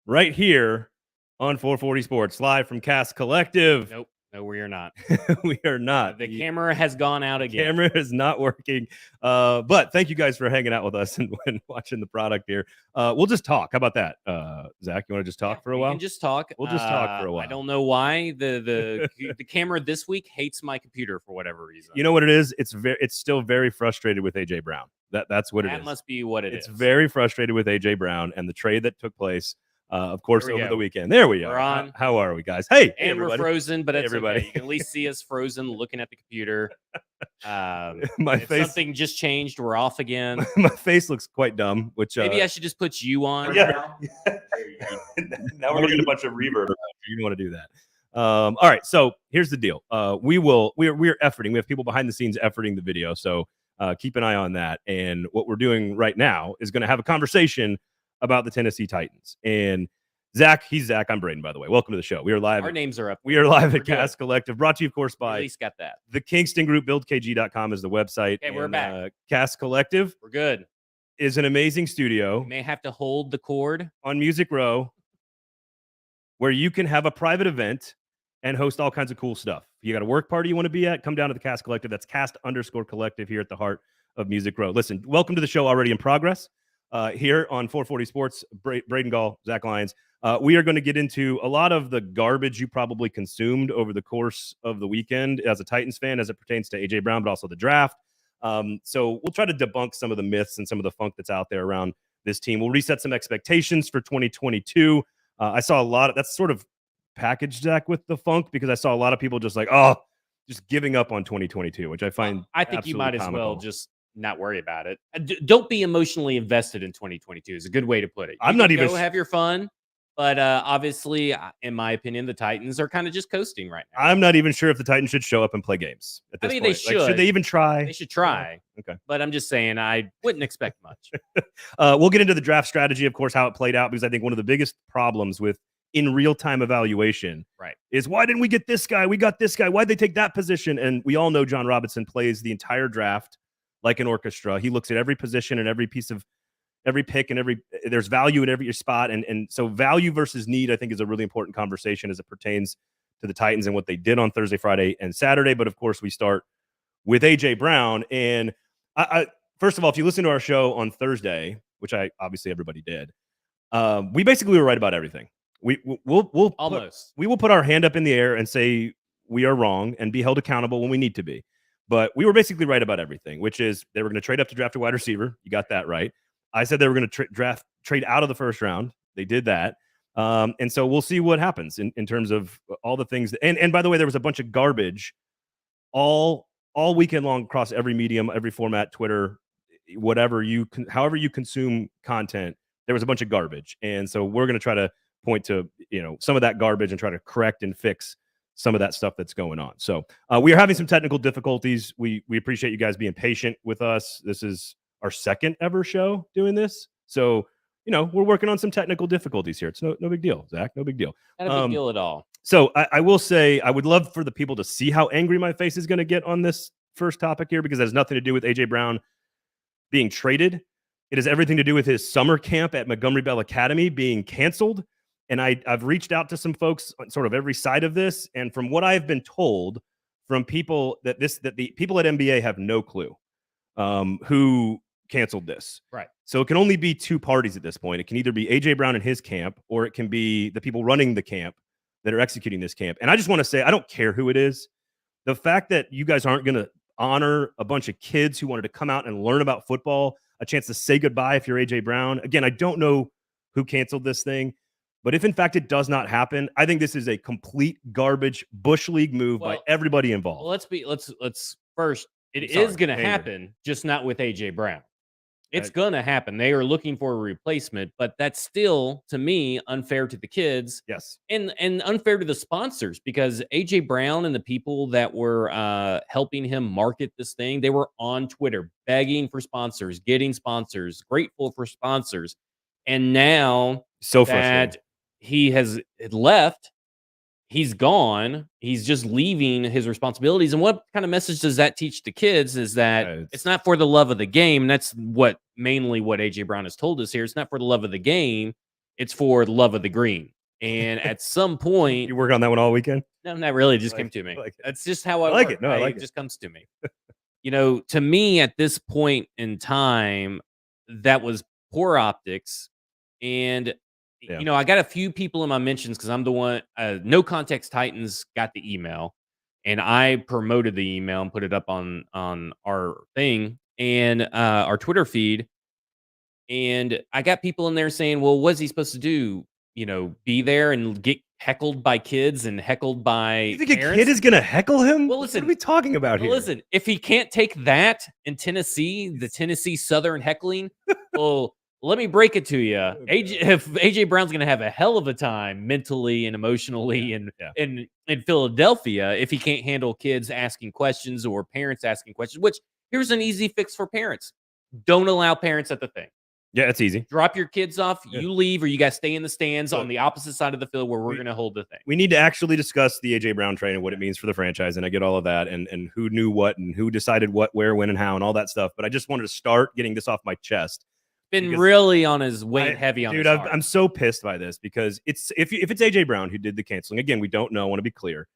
right here on 440 Sports, live from Cast Collective. Nope. No, we are not. We are not. The camera has gone out again. Camera is not working. But thank you guys for hanging out with us and watching the product here. We'll just talk. How about that? Zach, you want to just talk for a while? We can just talk. We'll just talk for a while. I don't know why the camera this week hates my computer for whatever reason. You know what it is? It's still very frustrated with AJ Brown. That's what it is. That must be what it's very frustrated with AJ Brown and the trade that took place. Of course, over the weekend. There we are. We're on. How are we, guys? Hey, and we're frozen, but it's everybody. Okay. You can at least see us frozen looking at the computer. My face. Something just changed. We're off again. My face looks quite dumb. Which maybe I should just put you on. Yeah. Now we're getting a bunch of reverb. You don't want to do that. All right. So here's the deal. We're efforting. We have people behind the scenes efforting the video. So keep an eye on that. And what we're doing right now is going to have a conversation about the Tennessee Titans. And Zach, he's Zach. I'm Braden, by the way. Welcome to the show. We are live. Our names are up. We are live at Cast Collective, brought to you, of course, by at least got that. The Kingston Group. BuildKG.com is the website. Okay, we're back. Cast Collective. We're good. Is an amazing studio. You may have to hold the cord on Music Row, where you can have a private event and host all kinds of cool stuff. You got a work party you want to be at? Come down to the Cast Collective. That's Cast_Collective here at the heart of Music Row. Listen, welcome to the show already in progress. Here on 440 Sports, Braden Gall, Zach Lyons. We are going to get into a lot of the garbage you probably consumed over the course of the weekend as a Titans fan, as it pertains to AJ Brown, but also the draft. So we'll try to debunk some of the myths and some of the funk that's out there around this team. We'll reset some expectations for 2022. I saw a lot of that's sort of packaged, Zach, with the funk, because I saw a lot of people just like, just giving up on 2022, which I find I think you might comical. As well just not worry about it. Don't be emotionally invested in 2022 is a good way to put it. I'm not even go have your fun, but obviously, in my opinion, the Titans are kind of just coasting right now. I'm not even sure if the Titans should show up and play games at this point. They should. Should they even try? They should try. Okay. But I'm just saying I wouldn't expect much. We'll get into the draft strategy, of course, how it played out, because I think one of the biggest problems with in real-time evaluation is, why didn't we get this guy? We got this guy. Why'd they take that position? And we all know John Robinson plays the entire draft like an orchestra. He looks at every position and every piece of every pick and there's value in every spot. And so value versus need, I think, is a really important conversation as it pertains to the Titans and what they did on Thursday, Friday, and Saturday. But of course, we start with AJ Brown. And I first of all, if you listen to our show on Thursday, which obviously everybody did, we basically were right about everything. We will put our hand up in the air and say we are wrong and be held accountable when we need to be. But we were basically right about everything, which is they were going to trade up to draft a wide receiver. You got that right. I said they were going to trade out of the first round. They did that. And so we'll see what happens in terms of all the things. And by the way, there was a bunch of garbage all weekend long across every medium, every format, Twitter, whatever however you consume content, there was a bunch of garbage. And so we're going to try to point to, some of that garbage and try to correct and fix some of that stuff that's going on. So we are having some technical difficulties. We appreciate you guys being patient with us. This is our second ever show doing this. So, we're working on some technical difficulties here. It's no big deal, Zach. No big deal. Not a big deal at all. So I will say, I would love for the people to see how angry my face is going to get on this first topic here, because it has nothing to do with AJ Brown being traded. It has everything to do with his summer camp at Montgomery Bell Academy being canceled. And I've reached out to some folks on sort of every side of this. And from what I've been told from people that the people at NBA have no clue who canceled this. Right. So it can only be two parties at this point. It can either be AJ Brown and his camp, or it can be the people running the camp that are executing this camp. And I just want to say, I don't care who it is. The fact that you guys aren't going to honor a bunch of kids who wanted to come out and learn about football, a chance to say goodbye if you're AJ Brown. Again, I don't know who canceled this thing. But if, in fact, it does not happen, I think this is a complete garbage Bush League move by everybody involved. Well, let's first, it is going to happen, just not with AJ Brown. It's going to happen. They are looking for a replacement, but that's still, to me, unfair to the kids. Yes. And unfair to the sponsors, because AJ Brown and the people that were helping him market this thing, they were on Twitter begging for sponsors, getting sponsors, grateful for sponsors. And now that he has left, he's gone. He's just leaving his responsibilities. And what kind of message does that teach the kids is that it's not for the love of the game. And that's mainly what AJ Brown has told us here. It's not for the love of the game. It's for the love of the green. And at some point, You work on that one all weekend? no, not really. It just Like came to me. like it. That's just how I like work. it. No, I like It it. just comes to me. To me, at this point in time, that was poor optics. And Yeah. I got a few people in my mentions because I'm the one. No Context Titans got the email, and I promoted the email and put it up on our thing and our Twitter feed. And I got people in there saying, "Well, what's he supposed to do? Be there and get heckled by kids and heckled by You think parents?" a kid is gonna heckle him? Well, What are listen. we talking about Well, here? listen. If he can't take that in Tennessee, the Tennessee Southern heckling, well, let me break it to you. If AJ Brown's going to have a hell of a time mentally and emotionally in Philadelphia if he can't handle kids asking questions or parents asking questions. Which here's an easy fix for parents: don't allow parents at the thing. Yeah, it's easy. Drop your kids off. Yeah. You leave, or you guys stay in the stands Look, on the opposite side of the field where we're going to hold the thing. We need to actually discuss the AJ Brown trade and what it means for the franchise, and I get all of that, and who knew what, and who decided what, where, when, and how, and all that stuff. But I just wanted to start getting this off my chest. Been really on his weight heavy on dude. his heart. I'm so pissed by this because if it's AJ Brown who did the canceling, again, we don't know. I want to be clear.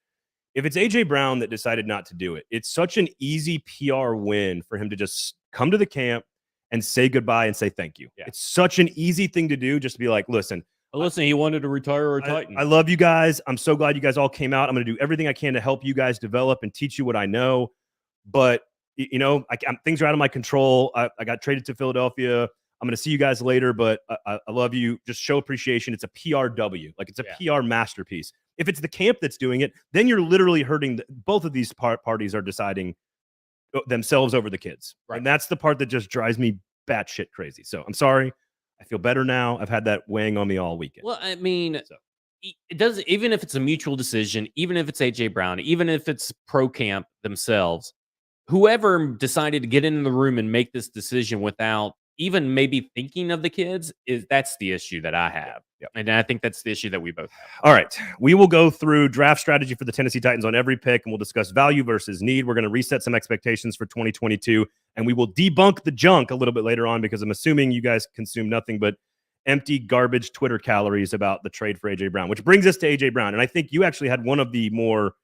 If it's AJ Brown that decided not to do it, it's such an easy PR win for him to just come to the camp and say goodbye and say thank you. Yeah. It's such an easy thing to do, just to be like, listen, he wanted to retire a Titan. I love you guys. I'm so glad you guys all came out. I'm going to do everything I can to help you guys develop and teach you what I know. But, things are out of my control. I got traded to Philadelphia. I'm going to see you guys later, but I love you. Just show appreciation. It's a PRW. Like, it's a PR masterpiece. If it's the camp that's doing it, then you're literally hurting. Both of these parties are deciding themselves over the kids. Right. And that's the part that just drives me batshit crazy. So I'm sorry. I feel better now. I've had that weighing on me all weekend. Well, I mean, it doesn't, even if it's a mutual decision, even if it's AJ Brown, even if it's pro camp themselves, whoever decided to get in the room and make this decision without even maybe thinking of the kids, that's the issue that I have. Yep. And I think that's the issue that we both have. All right. We will go through draft strategy for the Tennessee Titans on every pick, and we'll discuss value versus need. We're going to reset some expectations for 2022, and we will debunk the junk a little bit later on because I'm assuming you guys consume nothing but empty garbage Twitter calories about the trade for AJ Brown, which brings us to AJ Brown. And I think you actually had one of the more,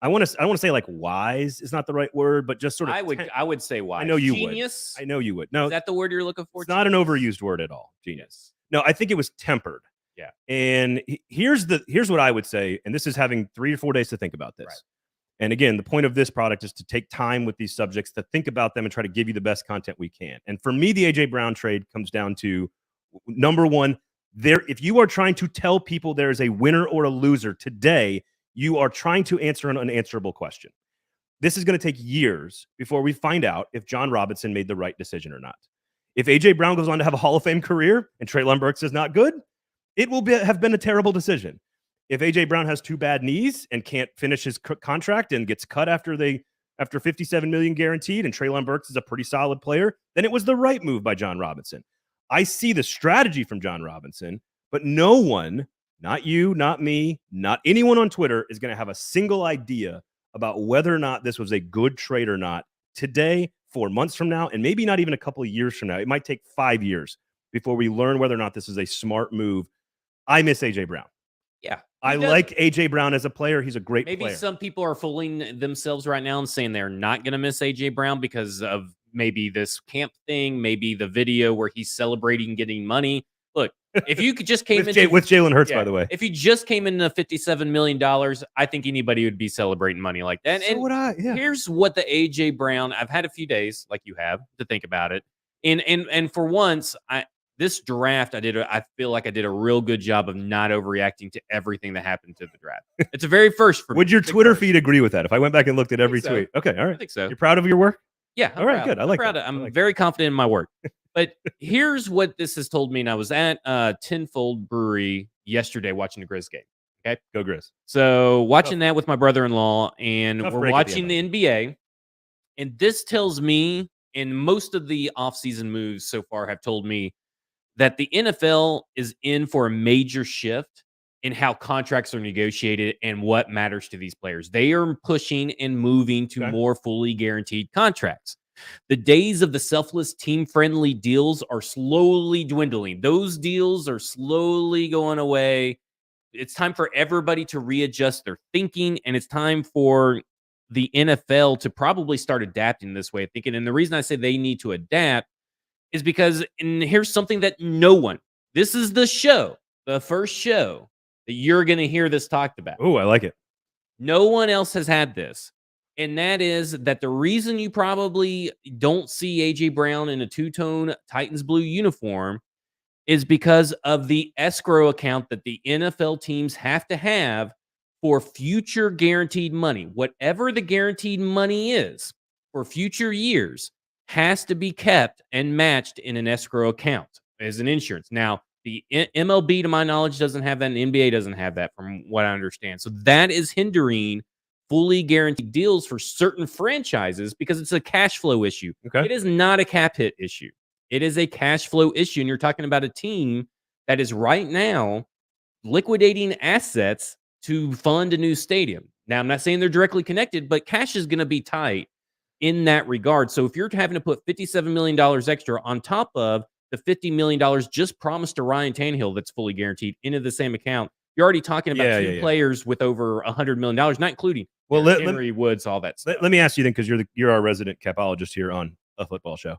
I want to say like wise is not the right word, but just sort of. I would say wise. I know you Genius? would. I know you would. No, is that the word you're looking for? It's not an overused word at all. Genius. No, I think it was tempered. Yeah. And here's what I would say, and this is having 3 or 4 days to think about this. Right. And again, the point of this product is to take time with these subjects, to think about them and try to give you the best content we can. And for me, the AJ Brown trade comes down to, number one, if you are trying to tell people there is a winner or a loser today, you are trying to answer an unanswerable question. This is going to take years before we find out if John Robinson made the right decision or not. If AJ Brown goes on to have a Hall of Fame career and Treylon Burks is not good, it will have been a terrible decision. If AJ Brown has 2 bad knees and can't finish his contract and gets cut after $57 million guaranteed, and Treylon Burks is a pretty solid player, then it was the right move by John Robinson. I see the strategy from John Robinson, but no one, not you, not me, not anyone on Twitter, is going to have a single idea about whether or not this was a good trade or not today, 4 months from now, and maybe not even a couple of years from now. It might take 5 years before we learn whether or not this is a smart move. I miss AJ Brown. Yeah. I like AJ Brown as a player. He's a great player. Maybe some people are fooling themselves right now and saying they're not going to miss AJ Brown because of maybe this camp thing, maybe the video where he's celebrating getting money. Look, if you could just came in with Jalen Hurts, by the way, if you just came into $57 million, I think anybody would be celebrating money like that. So would I. Yeah. Here's what the AJ Brown. I've had a few days, like you have, to think about it, and for once, this draft, I feel like I did a real good job of not overreacting to everything that happened to the draft. It's a very first for me. Would your Twitter feed agree with that? If I went back and looked at every tweet, okay, all right, I think so. You're proud of your work? Yeah. All right, good. I like that. I'm very confident in my work. But here's what this has told me. And I was at Tenfold Brewery yesterday watching the Grizz game. Okay. Go Grizz. So watching that with my brother-in-law, and we're watching the NBA. And this tells me, and most of the offseason moves so far have told me, that the NFL is in for a major shift in how contracts are negotiated and what matters to these players. They are pushing and moving to more fully guaranteed contracts. The days of the selfless, team-friendly deals are slowly dwindling. Those deals are slowly going away. It's time for everybody to readjust their thinking, and it's time for the NFL to probably start adapting this way of thinking. And the reason I say they need to adapt is because, and here's something that no one, this is the first show that you're going to hear this talked about. Oh, I like it. No one else has had this. And that is that the reason you probably don't see AJ Brown in a two-tone Titans blue uniform is because of the escrow account that the NFL teams have to have for future guaranteed money. Whatever the guaranteed money is for future years has to be kept and matched in an escrow account as an insurance. Now, the MLB, to my knowledge, doesn't have that, and NBA doesn't have that, from what I understand. So that is hindering fully guaranteed deals for certain franchises because it's a cash flow issue. Okay. It is not a cap hit issue. It is a cash flow issue, and you're talking about a team that is right now liquidating assets to fund a new stadium. Now, I'm not saying they're directly connected, but cash is going to be tight in that regard. So if you're having to put $57 million extra on top of the $50 million just promised to Ryan Tannehill that's fully guaranteed into the same account, you're already talking about two players with over $100 million, not including Henry, Woods, all that stuff. Let me ask you then, because you're our resident capologist here on a football show.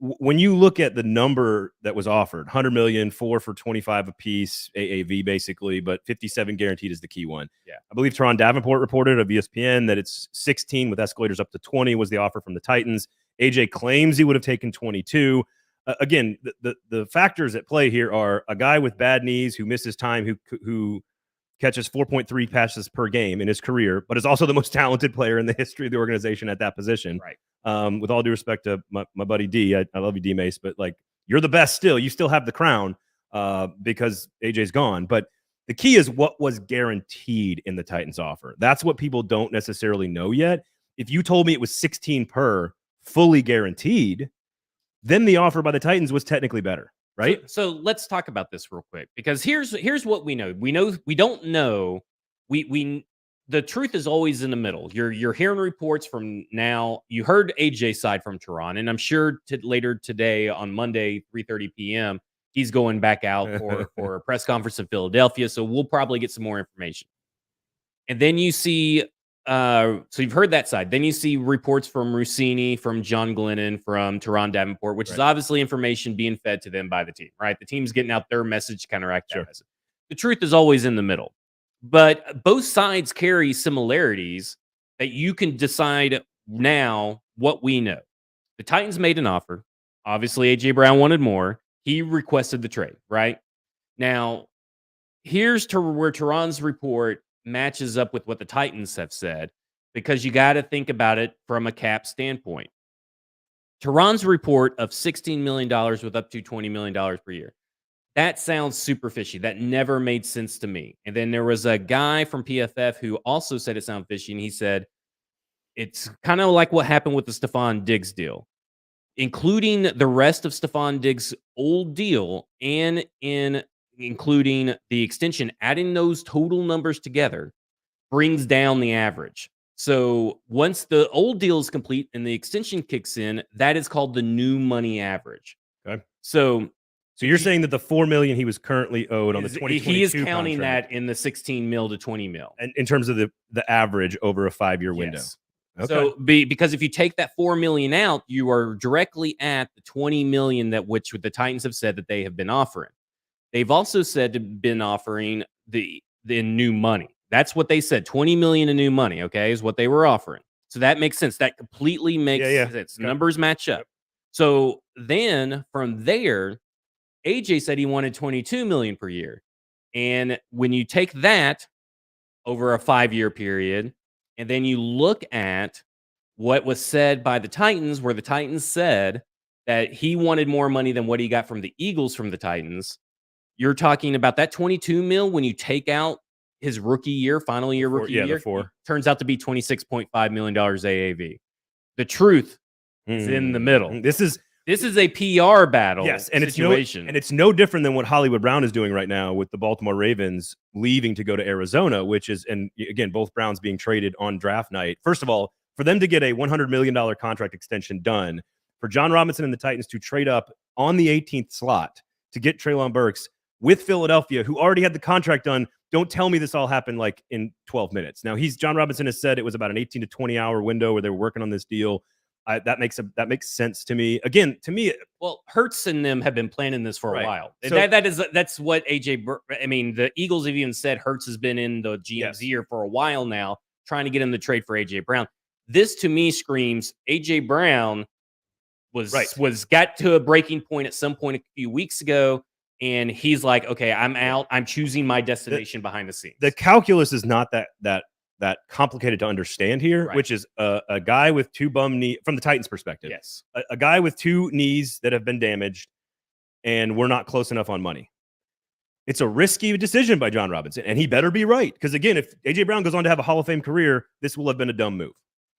When you look at the number that was offered, 100 million, 4 for 25 apiece, AAV basically, but 57 guaranteed is the key one. Yeah. I believe Teron Davenport reported of ESPN that it's 16 with escalators up to 20 was the offer from the Titans. AJ claims he would have taken 22. Again, the factors at play here are a guy with bad knees who misses time, who catches 4.3 passes per game in his career, but is also the most talented player in the history of the organization at that position. Right. With all due respect to my buddy D, I love you, D Mace, but like, you're the best still. You still have the crown because AJ's gone. But the key is what was guaranteed in the Titans offer. That's what people don't necessarily know yet. If you told me it was 16 per fully guaranteed, then the offer by the Titans was technically better. Right. So let's talk about this real quick, because here's what we know. We don't know. The truth is always in the middle. You're hearing reports from now. You heard AJ's side from Teron, and I'm sure later today on Monday, 3:30 p.m., he's going back out for a press conference in Philadelphia. So we'll probably get some more information. And then you see, so you've heard that side. Then you see reports from Rossini, from John Glennon, from Teron Davenport, which is obviously information being fed to them by the team, right? The team's getting out their message to counteract that message. The truth is always in the middle. But both sides carry similarities that you can decide now what we know. The Titans made an offer. Obviously, AJ Brown wanted more. He requested the trade, right? Now, here's where Teron's report matches up with what the Titans have said, because you got to think about it from a cap standpoint. Teron's report of $16 million with up to $20 million per year. That sounds super fishy. That never made sense to me. And then there was a guy from PFF who also said it sounded fishy, and he said it's kind of like what happened with the Stephon Diggs deal, including the rest of Stephon Diggs' old deal and including the extension, adding those total numbers together brings down the average. So once the old deal is complete and the extension kicks in, that is called the new money average. Okay. So you're saying that the $4 million he was currently owed on the 2022 he is counting contract, that in the 16 mil to 20 mil. and in terms of the average over a 5-year window. Yes. Okay. So because if you take that $4 million out, you are directly at the $20 million which the Titans have said that they have been offering. They've also said to been offering the new money. That's what they said. $20 million in new money, okay, is what they were offering. So that makes sense. That completely makes sense. Okay. Numbers match up. Yep. So then from there, AJ said he wanted $22 million per year. And when you take that over a 5-year period, and then you look at what was said by the Titans, where the Titans said that he wanted more money than what he got from the Eagles from the Titans, you're talking about that 22 mil when you take out his rookie year, final year rookie year, turns out to be $26.5 million AAV. The truth is in the middle. This is a PR battle. Yes, and situation. It's no different than what Hollywood Brown is doing right now with the Baltimore Ravens leaving to go to Arizona, which is, and again, both Browns being traded on draft night. First of all, For them to get a $100 million contract extension done, for John Robinson and the Titans to trade up on the 18th slot to get Treylon Burks with Philadelphia, who already had the contract done. Don't tell me this all happened like in 12 minutes. Now, John Robinson has said it was about an 18 to 20 hour window where they were working on this deal. That makes sense to me. Again, to me, well, Hurts and them have been planning this for a while. So, that's what the Eagles have even said Hurts has been in the GM's ear for a while now, trying to get him to trade for AJ Brown. This to me screams AJ Brown was got to a breaking point at some point a few weeks ago, and he's like, okay, I'm out. I'm choosing my destination behind the scenes. The calculus is not that complicated to understand here, which is a guy with two bum knee from the Titans' perspective. Yes, a guy with two knees that have been damaged, and we're not close enough on money. It's a risky decision by John Robinson, and he better be right. Because again, if AJ Brown goes on to have a Hall of Fame career, this will have been a dumb move,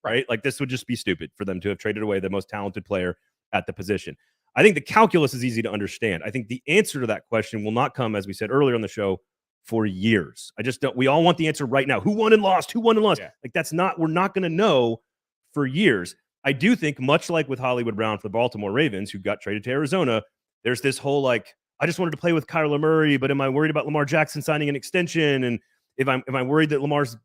right? Like this would just be stupid for them to have traded away the most talented player at the position. I think the calculus is easy to understand. I think the answer to that question will not come, as we said earlier on the show, for years. I just don't. We all want the answer right now. Who won and lost? Who won and lost? Yeah. Like that's not. We're not going to know for years. I do think, much like with Hollywood Brown for the Baltimore Ravens, who got traded to Arizona, there's this whole like, I just wanted to play with Kyler Murray, but am I worried about Lamar Jackson signing an extension? And am I worried that Lamar's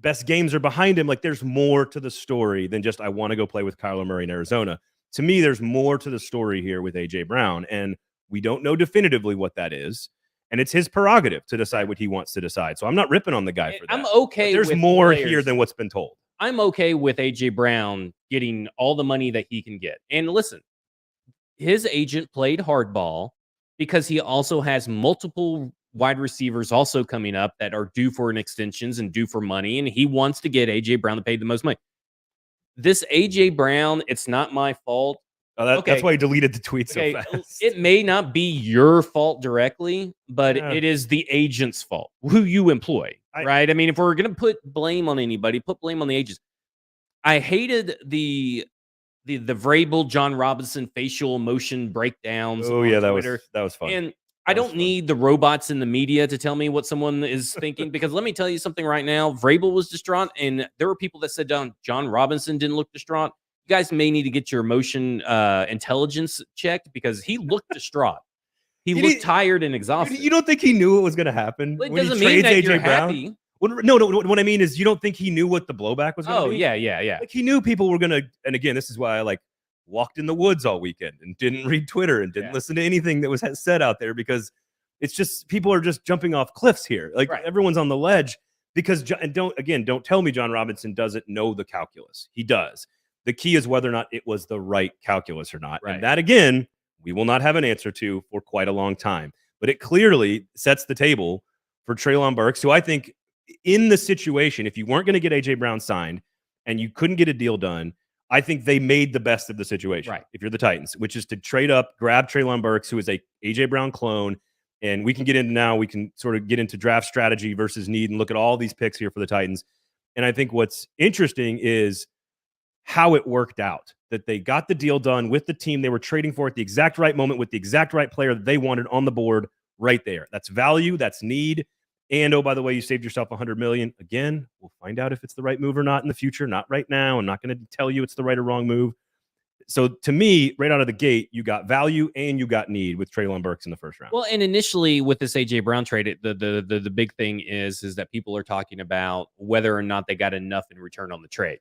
best games are behind him? Like there's more to the story than just I want to go play with Kyler Murray in Arizona. To me, there's more to the story here with AJ Brown, and we don't know definitively what that is. And it's his prerogative to decide what he wants to decide. So I'm not ripping on the guy for that. I'm okay. But there's more here than what's been told. I'm okay with AJ Brown getting all the money that he can get. And listen, his agent played hardball because he also has multiple wide receivers also coming up that are due for an extensions and due for money. And he wants to get AJ Brown to pay the most money. This AJ Brown, it's not my fault. Oh, that's why he deleted the tweet so fast. It may not be your fault directly, but it is the agent's fault, who you employ, right? I mean, if we're going to put blame on anybody, put blame on the agents. I hated the Vrabel, John Robinson facial emotion breakdowns. Oh, yeah, that was fun. And I don't need the robots in the media to tell me what someone is thinking, because let me tell you something right now. Vrabel was distraught, and there were people that said John Robinson didn't look distraught. You guys may need to get your emotion intelligence checked, because he looked distraught. He looked tired and exhausted. You don't think he knew what was going to happen? Well, it doesn't mean that you're happy. No, what I mean is you don't think he knew what the blowback was going to be? Yeah. Like he knew people were going to, and again, this is why I walked in the woods all weekend and didn't read Twitter and didn't listen to anything that was said out there, because it's just, people are just jumping off cliffs here. Everyone's on the ledge because, and don't tell me John Robinson doesn't know the calculus. He does. The key is whether or not it was the right calculus or not. And that, again, we will not have an answer to for quite a long time. But it clearly sets the table for Treylon Burks, who I think in the situation, if you weren't going to get AJ Brown signed and you couldn't get a deal done, I think they made the best of the situation. Right. If you're the Titans, which is to trade up, grab Treylon Burks, who is a AJ Brown clone. And we can get into now, we can sort of get into draft strategy versus need and look at all these picks here for the Titans. And I think what's interesting is how it worked out, that they got the deal done with the team they were trading for at the exact right moment with the exact right player that they wanted on the board right there. That's value, that's need. And, oh, by the way, you saved yourself $100 million. Again, we'll find out if it's the right move or not in the future. Not right now. I'm not going to tell you it's the right or wrong move. So to me, right out of the gate, you got value and you got need with Treylon Burks in the first round. Well, and initially with this AJ Brown trade, the big thing is that people are talking about whether or not they got enough in return on the trade.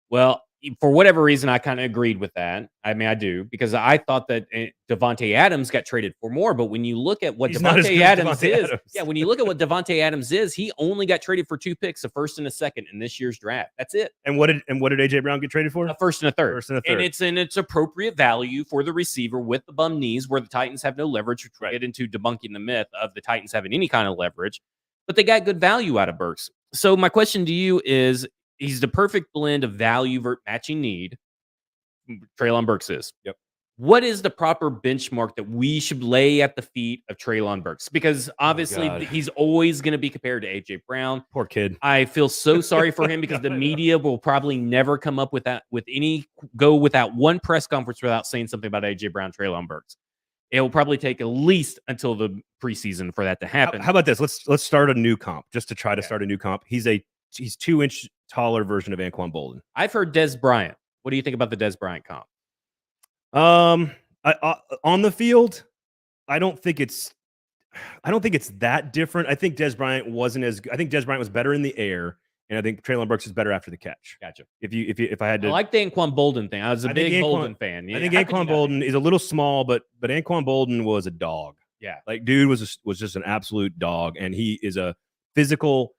Well, for whatever reason, I kind of agreed with that. I mean, I do, because I thought that Davante Adams got traded for more. But when you look at what Davante Adams is, when you look at what Davante Adams is, he only got traded for 2 picks, a first and a second in this year's draft. That's it. And what did AJ Brown get traded for? A first and a third. And it's appropriate value for the receiver with the bum knees, where the Titans have no leverage. We'll get into debunking the myth of the Titans having any kind of leverage, but they got good value out of Burks. So my question to you is, he's the perfect blend of value matching need. Treylon Burks is. Yep. What is the proper benchmark that we should lay at the feet of Treylon Burks? Because obviously he's always going to be compared to AJ Brown. Poor kid. I feel so sorry for him, because the media will probably never come up with that, go without one press conference without saying something about AJ Brown, Treylon Burks. It will probably take at least until the preseason for that to happen. How about this? Let's start a new comp, just to try to start a new comp. He's 2 inch taller version of Anquan Bolden. I've heard Des Bryant. What do you think about the Des Bryant comp? On the field, I don't think it's that different. I think Des Bryant wasn't as. I think Des Bryant was better in the air, and I think Treylon Burks is better after the catch. Gotcha. If I had to, I like the Anquan Bolden thing. I was a big Bolden fan. I think Anquan Bolden is a little small, but Anquan Bolden was a dog. Yeah, like dude was just an absolute dog, and he is a physical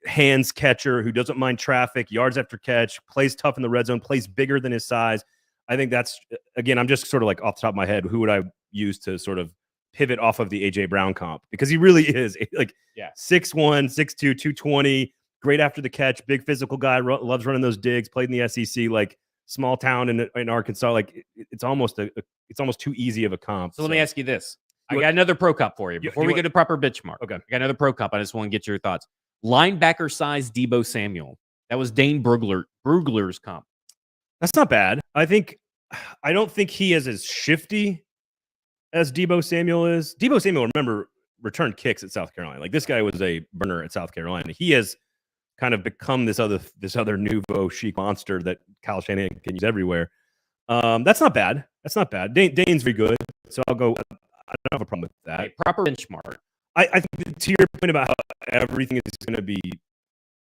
hands catcher who doesn't mind traffic, yards after catch, plays tough in the red zone, plays bigger than his size. I think that's, again, I'm just sort of like off the top of my head, who would I use to sort of pivot off of the AJ Brown comp? Because he really is like 6'1", 6'2", 220, great after the catch, big physical guy, loves running those digs, played in the SEC, like small town in Arkansas. Like it's almost too easy of a comp. So let me ask you this. I got another pro comp for you before we go to proper benchmark. Okay. I got another pro comp. I just want to get your thoughts. Linebacker size Debo Samuel. That was Dane Brugler's comp. That's not bad. I don't think he is as shifty as Debo Samuel is. Debo Samuel, remember, returned kicks at South Carolina. Like this guy was a burner at South Carolina. He has kind of become this other nouveau chic monster that Kyle Shanahan can use everywhere. That's not bad. Dane's very good. So I'll go. I don't have a problem with that. Okay, proper benchmark. I think to your point about how everything is going to be,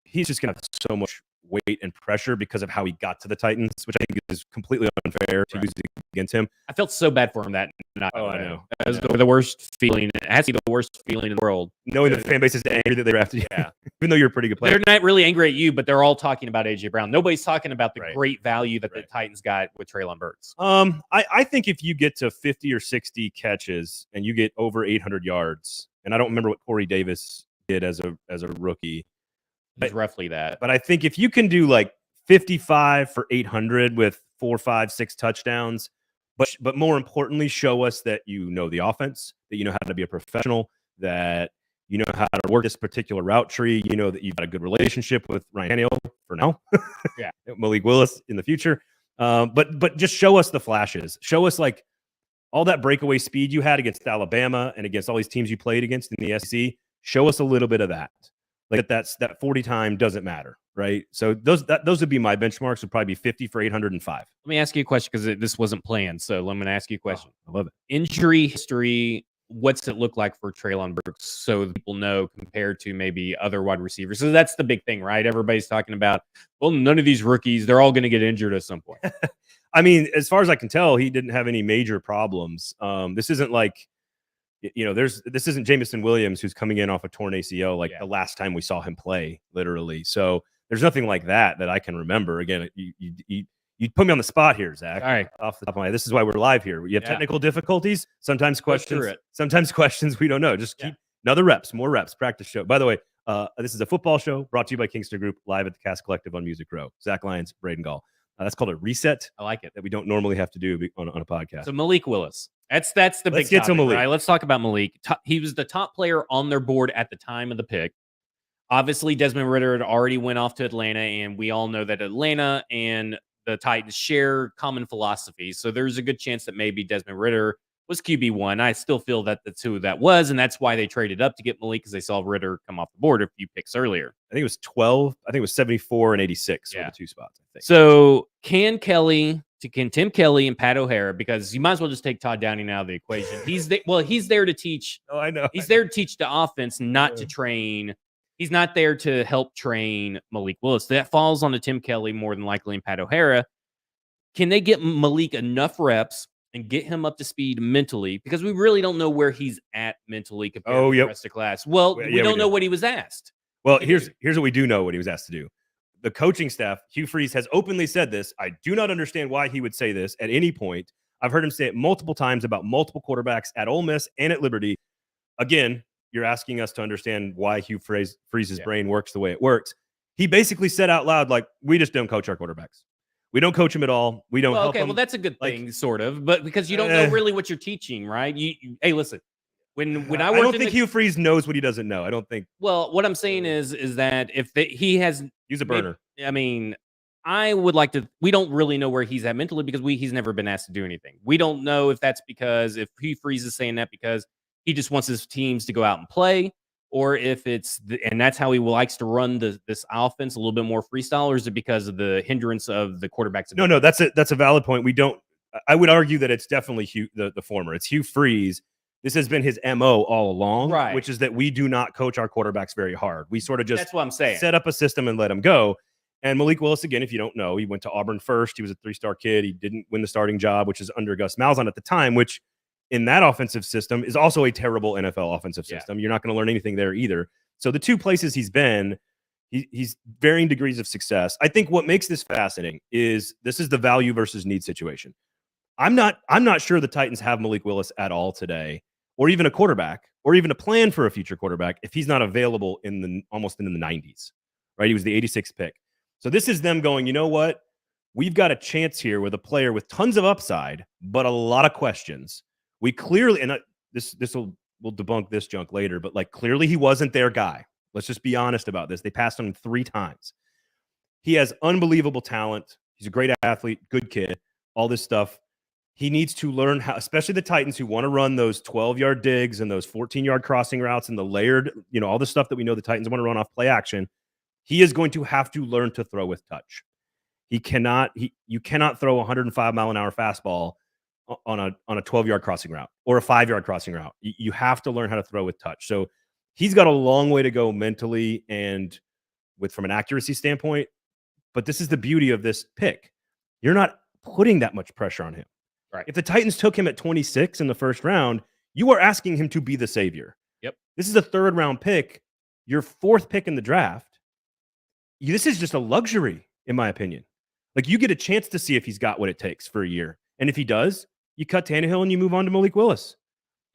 he's just going to have so much weight and pressure because of how he got to the Titans, which I think is completely unfair to use against him. I felt so bad for him that night. Oh, I know. That was the worst feeling. It has to be the worst feeling in the world. Knowing the fan base is angry that they drafted you. Yeah. Even though you're a pretty good player. They're not really angry at you, but they're all talking about AJ Brown. Nobody's talking about the great value that the Titans got with Treylon Burks. I think if you get to 50 or 60 catches and you get over 800 yards, and I don't remember what Corey Davis did as a rookie. It's roughly that. But I think if you can do like 55 for 800 with 4, 5, 6 touchdowns, but more importantly, show us that you know the offense, that you know how to be a professional, that you know how to work this particular route tree, you know that you've got a good relationship with Ryan Tannehill for now, Malik Willis in the future. But just show us the flashes. Show us like all that breakaway speed you had against Alabama and against all these teams you played against in the SEC. Show us a little bit of that. Like that 40 time doesn't matter, right? So those would be my benchmarks. Would probably be 50 for 805. Let me ask you a question because this wasn't planned. So I'm going to ask you a question. I love it. Injury history. What's it look like for Treylon Burks so people know compared to maybe other wide receivers? So that's the big thing, right? Everybody's talking about, well, none of these rookies, they're all going to get injured at some point. I mean, as far as I can tell, he didn't have any major problems. This isn't like, this isn't Jameson Williams who's coming in off a torn ACL like the last time we saw him play, literally. So there's nothing like that I can remember. Again, you put me on the spot here, Zach. All right, off the top of my head. This is why we're live here. You have technical difficulties, sometimes questions we don't know. Just keep more reps, practice show. By the way, this is a football show brought to you by Kingston Group, live at the Cast Collective on Music Row. Zach Lyons, Braden Gall. That's called a reset. I like it. That we don't normally have to do on a podcast. So Malik Willis. That's the big topic, to Malik. Right? Let's talk about Malik. He was the top player on their board at the time of the pick. Obviously, Desmond Ridder had already went off to Atlanta, and we all know that Atlanta and the Titans share common philosophies. So there's a good chance that maybe Desmond Ridder was QB1. I still feel that that's who that was, and that's why they traded up to get Malik because they saw Ridder come off the board a few picks earlier. I think it was 12. I think it was 74 and 86 were the two spots, I think. So can Tim Kelly and Pat O'Hara, because you might as well just take Todd Downing out of the equation. He's there to teach. Oh, I know. He's there to teach the offense, not to train. He's not there to help train Malik Willis. That falls on to Tim Kelly more than likely and Pat O'Hara. Can they get Malik enough reps and get him up to speed mentally? Because we really don't know where he's at mentally compared to the rest of class. Well, we don't know what he was asked. Well, here's what we do know what he was asked to do. The coaching staff, Hugh Freeze, has openly said this. I do not understand why he would say this at any point. I've heard him say it multiple times about multiple quarterbacks at Ole Miss and at Liberty. Again, you're asking us to understand why Hugh Freeze's brain works the way it works. He basically said out loud, like, we just don't coach our quarterbacks. We don't coach them at all. We don't help them. Well, that's a good thing, sort of. But because you don't know really what you're teaching, right? Hey, listen. When I don't think Hugh Freeze knows what he doesn't know. I don't think. Well, what I'm saying is that if he has use a burner. I mean, I would like to. We don't really know where he's at mentally because he's never been asked to do anything. We don't know if that's because if Hugh Freeze is saying that because he just wants his teams to go out and play, or if it's and that's how he likes to run this offense a little bit more freestyle, or is it because of the hindrance of the quarterback's ability? No, that's a valid point. We don't. I would argue that it's definitely the former. It's Hugh Freeze. This has been his MO all along, Right. which is that we do not coach our quarterbacks very hard. We sort of just that's what I'm saying. Set up a system and let him go. And Malik Willis, again, if you don't know, he went to Auburn first. He was a 3-star kid. He didn't win the starting job, which is under Gus Malzahn at the time, which in that offensive system is also a terrible NFL offensive system. You're not going to learn anything there either. So the two places he's been, he's varying degrees of success. I think what makes this fascinating is this is the value versus need situation. I'm not sure the Titans have Malik Willis at all today, or even a quarterback, or even a plan for a future quarterback if he's not available almost in the 90s, right? He was the 86th pick. So this is them going, you know what? We've got a chance here with a player with tons of upside, but a lot of questions. We clearly, and we'll debunk this junk later, but like clearly he wasn't their guy. Let's just be honest about this. They passed on him 3 times. He has unbelievable talent. He's a great athlete, good kid, all this stuff. He needs to learn how, especially the Titans who want to run those 12-yard digs and those 14-yard crossing routes and the layered, all the stuff that we know the Titans want to run off play action. He is going to have to learn to throw with touch. You cannot throw a 105-mile-an-hour fastball on a 12-yard crossing route or a 5-yard crossing route. You have to learn how to throw with touch. So he's got a long way to go mentally and from an accuracy standpoint. But this is the beauty of this pick. You're not putting that much pressure on him. Right. If the Titans took him at 26 in the first round, you are asking him to be the savior. Yep. This is a 3rd-round pick, your 4th pick in the draft. This is just a luxury, in my opinion. Like, you get a chance to see if he's got what it takes for a year. And if he does, you cut Tannehill and you move on to Malik Willis.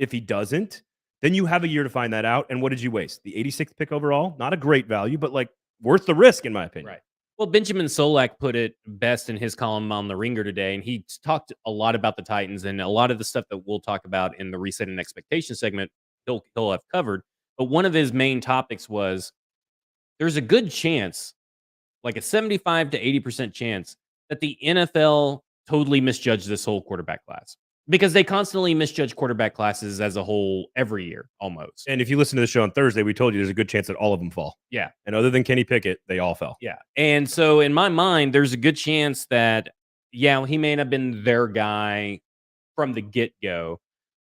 If he doesn't, then you have a year to find that out. And what did you waste? The 86th pick overall? Not a great value, but like worth the risk, in my opinion. Right. Well, Benjamin Solak put it best in his column on The Ringer today, and he talked a lot about the Titans and a lot of the stuff that we'll talk about in the Reset and Expectation segment he'll have covered. But one of his main topics was there's a good chance, like a 75 to 80% chance, that the NFL totally misjudged this whole quarterback class. Because they constantly misjudge quarterback classes as a whole every year, almost. And if you listen to the show on Thursday, we told you there's a good chance that all of them fall. Yeah. And other than Kenny Pickett, they all fell. Yeah. And so in my mind, there's a good chance that, he may not have been their guy from the get-go,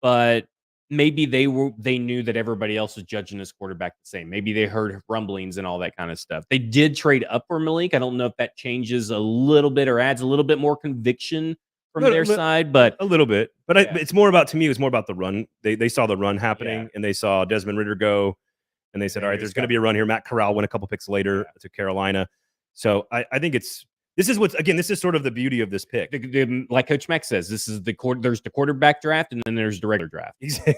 but maybe they knew that everybody else was judging this quarterback the same. Maybe they heard rumblings and all that kind of stuff. They did trade up for Malik. I don't know if that changes a little bit or adds a little bit more conviction from their side, but a little bit. But it's more about, to me, it was more about the run. They saw the run happening, and they saw Desmond Ridder go, and they said, all right, there's going to be a run here. Matt Corral went a couple picks later to Carolina. So I think this is sort of the beauty of this pick. Like Coach Mack says, this is there's the quarterback draft, and then there's the regular draft.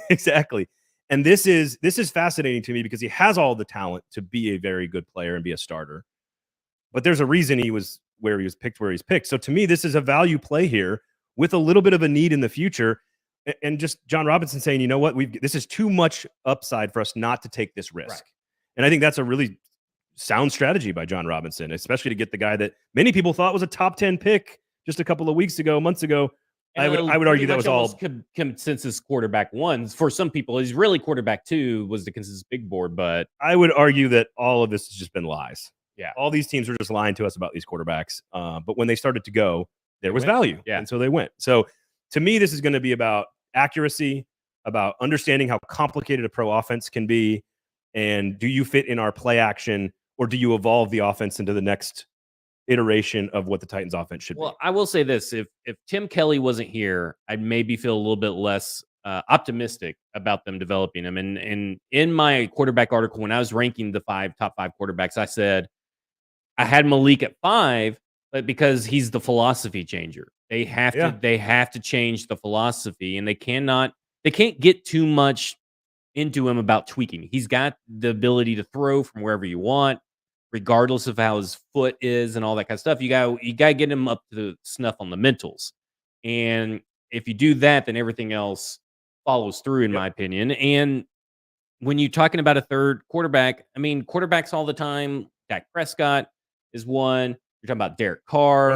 Exactly. And this is fascinating to me because he has all the talent to be a very good player and be a starter. But there's a reason he was where he was picked where he's picked. So to me, this is a value play here with a little bit of a need in the future. And just John Robinson saying, you know what, this is too much upside for us not to take this risk. Right. And I think that's a really sound strategy by John Robinson, especially to get the guy that many people thought was a top 10 pick just a couple of months ago. I would argue that was all consensus quarterback 1. For some people, he's really quarterback 2 was the consensus big board, but I would argue that all of this has just been lies. Yeah. All these teams were just lying to us about these quarterbacks. But when they started to go, there was value. Yeah. And so they went. So to me, this is going to be about accuracy, about understanding how complicated a pro offense can be. And do you fit in our play action, or do you evolve the offense into the next iteration of what the Titans offense should be? Well, I will say this. If Tim Kelly wasn't here, I'd maybe feel a little bit less optimistic about them developing him. And in my quarterback article, when I was ranking the top 5 quarterbacks, I said I had Malik at 5, but because he's the philosophy changer. They have to change the philosophy, and they can't get too much into him about tweaking. He's got the ability to throw from wherever you want, regardless of how his foot is and all that kind of stuff. You got to get him up to snuff on the mentals. And if you do that, then everything else follows through, in my opinion. And when you're talking about a third quarterback, I mean, quarterbacks all the time, Dak Prescott is one. You're talking about Derek Carr,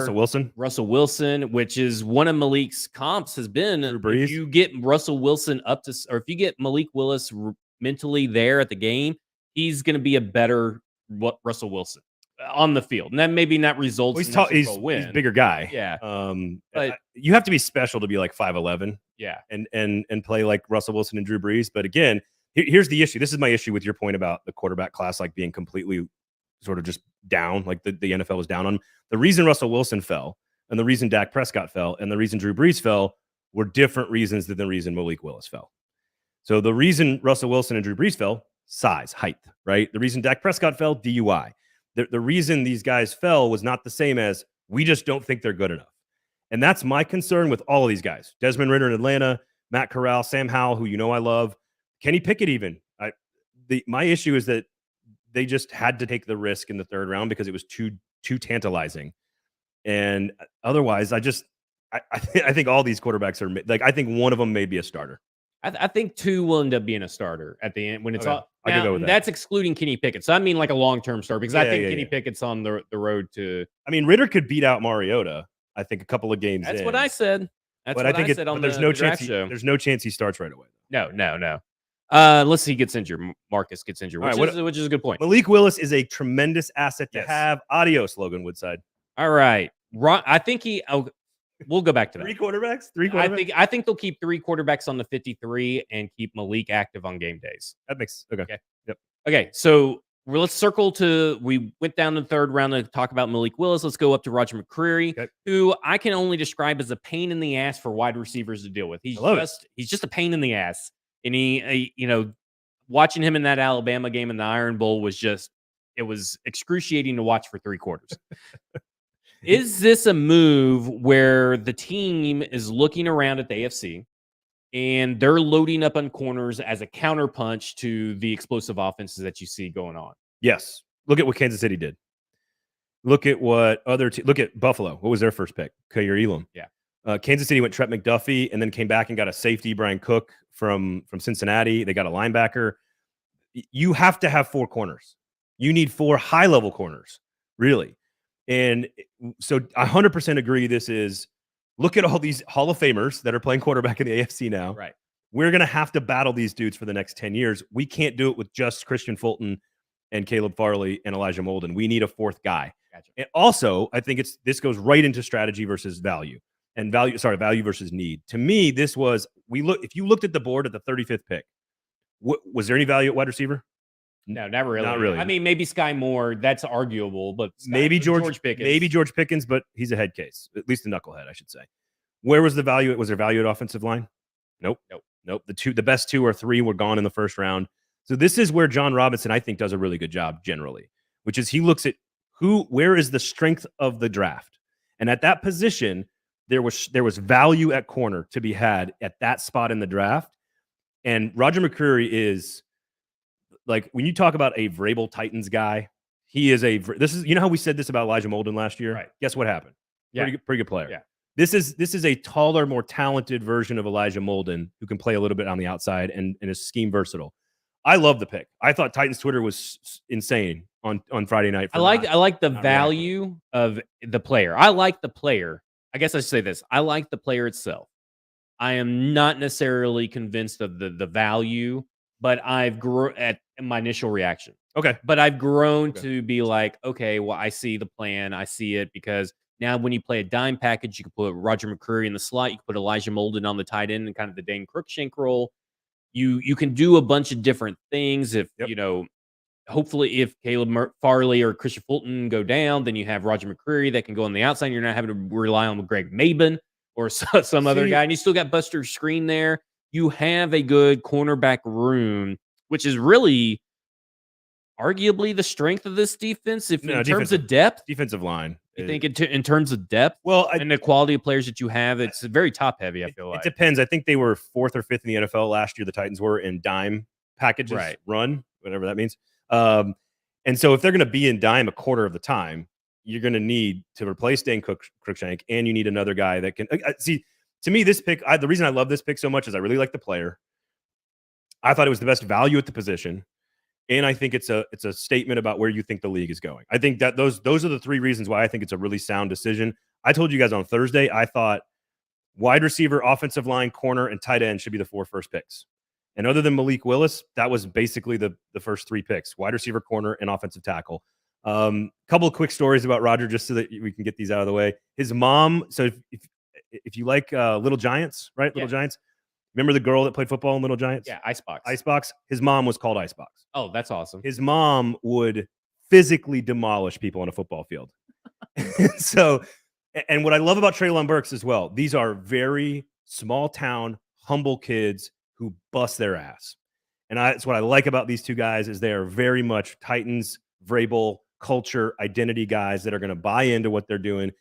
Russell Wilson, which is one of Malik's comps has been. If you get Russell Wilson or if you get Malik Willis mentally there at the game, he's going to be a better Russell Wilson on the field. And that maybe not results in a he's a bigger guy. Yeah. But you have to be special to be like 5'11". Yeah. And play like Russell Wilson and Drew Brees. But again, here's the issue. This is my issue with your point about the quarterback class like being completely sort of just down, like the NFL was down on. The reason Russell Wilson fell and the reason Dak Prescott fell and the reason Drew Brees fell were different reasons than the reason Malik Willis fell. So the reason Russell Wilson and Drew Brees fell, size, height, right? The reason Dak Prescott fell, DUI. The reason these guys fell was not the same as we just don't think they're good enough. And that's my concern with all of these guys. Desmond Ridder in Atlanta, Matt Corral, Sam Howell, who I love, Kenny Pickett even. My issue is that they just had to take the risk in the third round because it was too tantalizing. And otherwise, I think all these quarterbacks are like, I think one of them may be a starter. I think 2 will end up being a starter at the end when it's all. I can go with that. That's excluding Kenny Pickett. So I mean like a long-term starter because I think Kenny Pickett's on the road to. I mean, Ridder could beat out Mariota, I think, a couple of games. That's what I said. That's what I said on there's no chance there's no chance he starts right away. No. Unless he gets injured. Marcus gets injured, which is a good point. Malik Willis is a tremendous asset to have. Adios, Logan Woodside. All right. I think we'll go back to that. Three quarterbacks? I think they'll keep 3 quarterbacks on the 53 and keep Malik active on game days. That makes okay. Yep. Okay, so let's circle to. We went down to the third round to talk about Malik Willis. Let's go up to Roger McCreary, who I can only describe as a pain in the ass for wide receivers to deal with. He's just a pain in the ass, and he watching him in that Alabama game in the Iron Bowl it was excruciating to watch for 3 quarters. Is this a move where the team is looking around at the AFC and they're loading up on corners as a counterpunch to the explosive offenses that you see going on? Yes. Look at what Kansas City did. Look at what look at Buffalo. What was their first pick? Kaiir Elam. Yeah. Kansas City went Trent McDuffie and then came back and got a safety, Brian Cook from Cincinnati. They got a linebacker. You have to have 4 corners. You need 4 high-level corners, really. And so I 100% agree. Look at all these Hall of Famers that are playing quarterback in the AFC now. Right. We're going to have to battle these dudes for the next 10 years. We can't do it with just Christian Fulton and Caleb Farley and Elijah Molden. We need a 4th guy. Gotcha. And also, I think this goes right into strategy versus value value versus need. To me, if you looked at the board at the 35th pick, was there any value at wide receiver? No, never really. Not really. I mean, maybe Sky Moore. That's arguable, but maybe George Pickens. Maybe George Pickens, but he's a head case, at least a knucklehead, I should say. Where was the value? Was there value at offensive line? Nope. The best 2 or 3 were gone in the first round. So this is where John Robinson, I think, does a really good job generally, which is he looks at where is the strength of the draft, and at that position, there was value at corner to be had at that spot in the draft, and Roger McCreary is. Like when you talk about a Vrabel Titans guy, he is how we said this about Elijah Molden last year? Right. Guess what happened? Yeah. Pretty good player. Yeah. This is a taller, more talented version of Elijah Molden who can play a little bit on the outside and is scheme versatile. I love the pick. I thought Titans Twitter was insane on Friday night. I like the value of the player. I like the player. I guess I should say this. I like the player itself. I am not necessarily convinced of the value, but I've grown at my initial reaction. Okay. But I've grown to be like, okay, well, I see the plan. I see it because now when you play a dime package, you can put Roger McCreary in the slot. You can put Elijah Molden on the tight end and kind of the Dane Cruikshank role. You can do a bunch of different things. If, hopefully if Caleb Farley or Christian Fulton go down, then you have Roger McCreary that can go on the outside. You're not having to rely on Greg Maben or some other guy. And you still got Buster Screen there. You have a good cornerback room, which is really arguably the strength of this defense. In terms of depth, defensive line, you think in terms of depth, and the quality of players that you have, it's very top heavy. I feel like it depends. I think they were 4th or 5th in the NFL last year. The Titans were in dime packages, run, whatever that means. And so if they're going to be in dime a quarter of the time, you're going to need to replace Dane Cruikshank, and you need another guy that can see. To me, this pick, the reason I love this pick so much is I really like the player. I thought it was the best value at the position, and I think it's a statement about where you think the league is going. I think that those are the 3 reasons why I think it's a really sound decision. I told you guys on Thursday, I thought wide receiver, offensive line, corner, and tight end should be the 4 first picks. And other than Malik Willis, that was basically the first 3 picks: wide receiver, corner, and offensive tackle. Couple of quick stories about Roger, just so that we can get these out of the way. His mom. So if you like Little Giants, right? Yeah. Little Giants. Remember the girl that played football in Little Giants? Yeah, Icebox. Icebox. His mom was called Icebox. Oh, that's awesome. His mom would physically demolish people on a football field. So, and what I love about Treylon Burks as well, these are very small town, humble kids who bust their ass. And that's what I like about these 2 guys is they are very much Titans, Vrabel, culture, identity guys that are going to buy into what they're doing.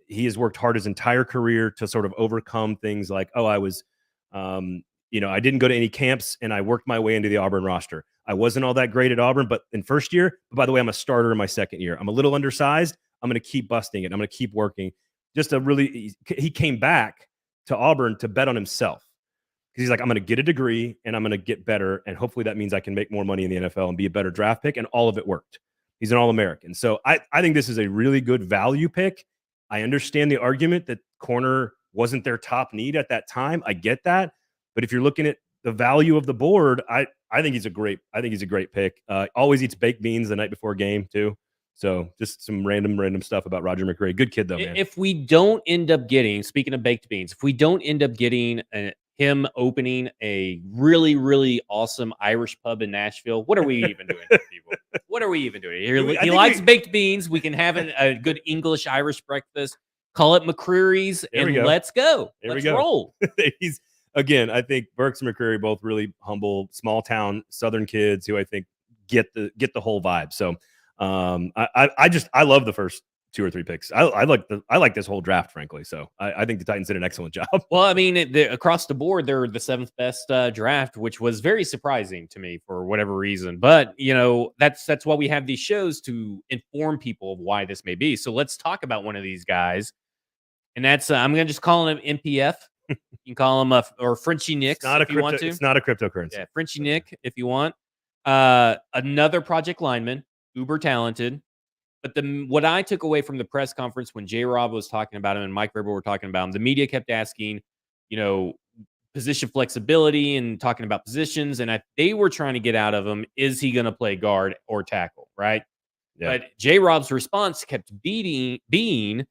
He has worked hard his entire career to sort of overcome things like, I was, I didn't go to any camps and I worked my way into the Auburn roster. I wasn't all that great at Auburn, but in first year, by the way, I'm a starter in my second year. I'm a little undersized. I'm going to keep busting it. I'm going to keep working. He came back to Auburn to bet on himself. Because he's like, I'm going to get a degree and I'm going to get better. And hopefully that means I can make more money in the NFL and be a better draft pick. And all of it worked. He's an All-American. So I think this is a really good value pick. I understand the argument that corner wasn't their top need at that time. I get that. But if you're looking at the value of the board, I think he's a great pick. Always eats baked beans the night before a game too. So just some random stuff about Roger McCreary. Good kid though, man. If we don't end up getting, speaking of baked beans, if we don't end up getting him opening a really, really awesome Irish pub in Nashville, what are we even doing here, people? What are we even doing here? He likes baked beans. We can have a good English Irish breakfast. Call it McCreary's and let's go. Let's roll. Again, I think Burks and McCreary both really humble, small town Southern kids who I think get the whole vibe. So I love the first 2 or 3 picks. I like this whole draft, frankly. So I think the Titans did an excellent job. Well, I mean, across the board, they're the 7th best draft, which was very surprising to me for whatever reason. But that's why we have these shows, to inform people of why this may be. So let's talk about one of these guys, and that's I'm gonna just call him MPF. You can call him or Frenchie Nick if you want to. It's not a cryptocurrency. Yeah, Frenchie Nick if you want. Another project lineman, uber talented. But what I took away from the press conference when J-Rob was talking about him and Mike Vrabel were talking about him, the media kept asking, position flexibility and talking about positions. And they were trying to get out of him, is he going to play guard or tackle, right? Yeah. But J-Rob's response kept being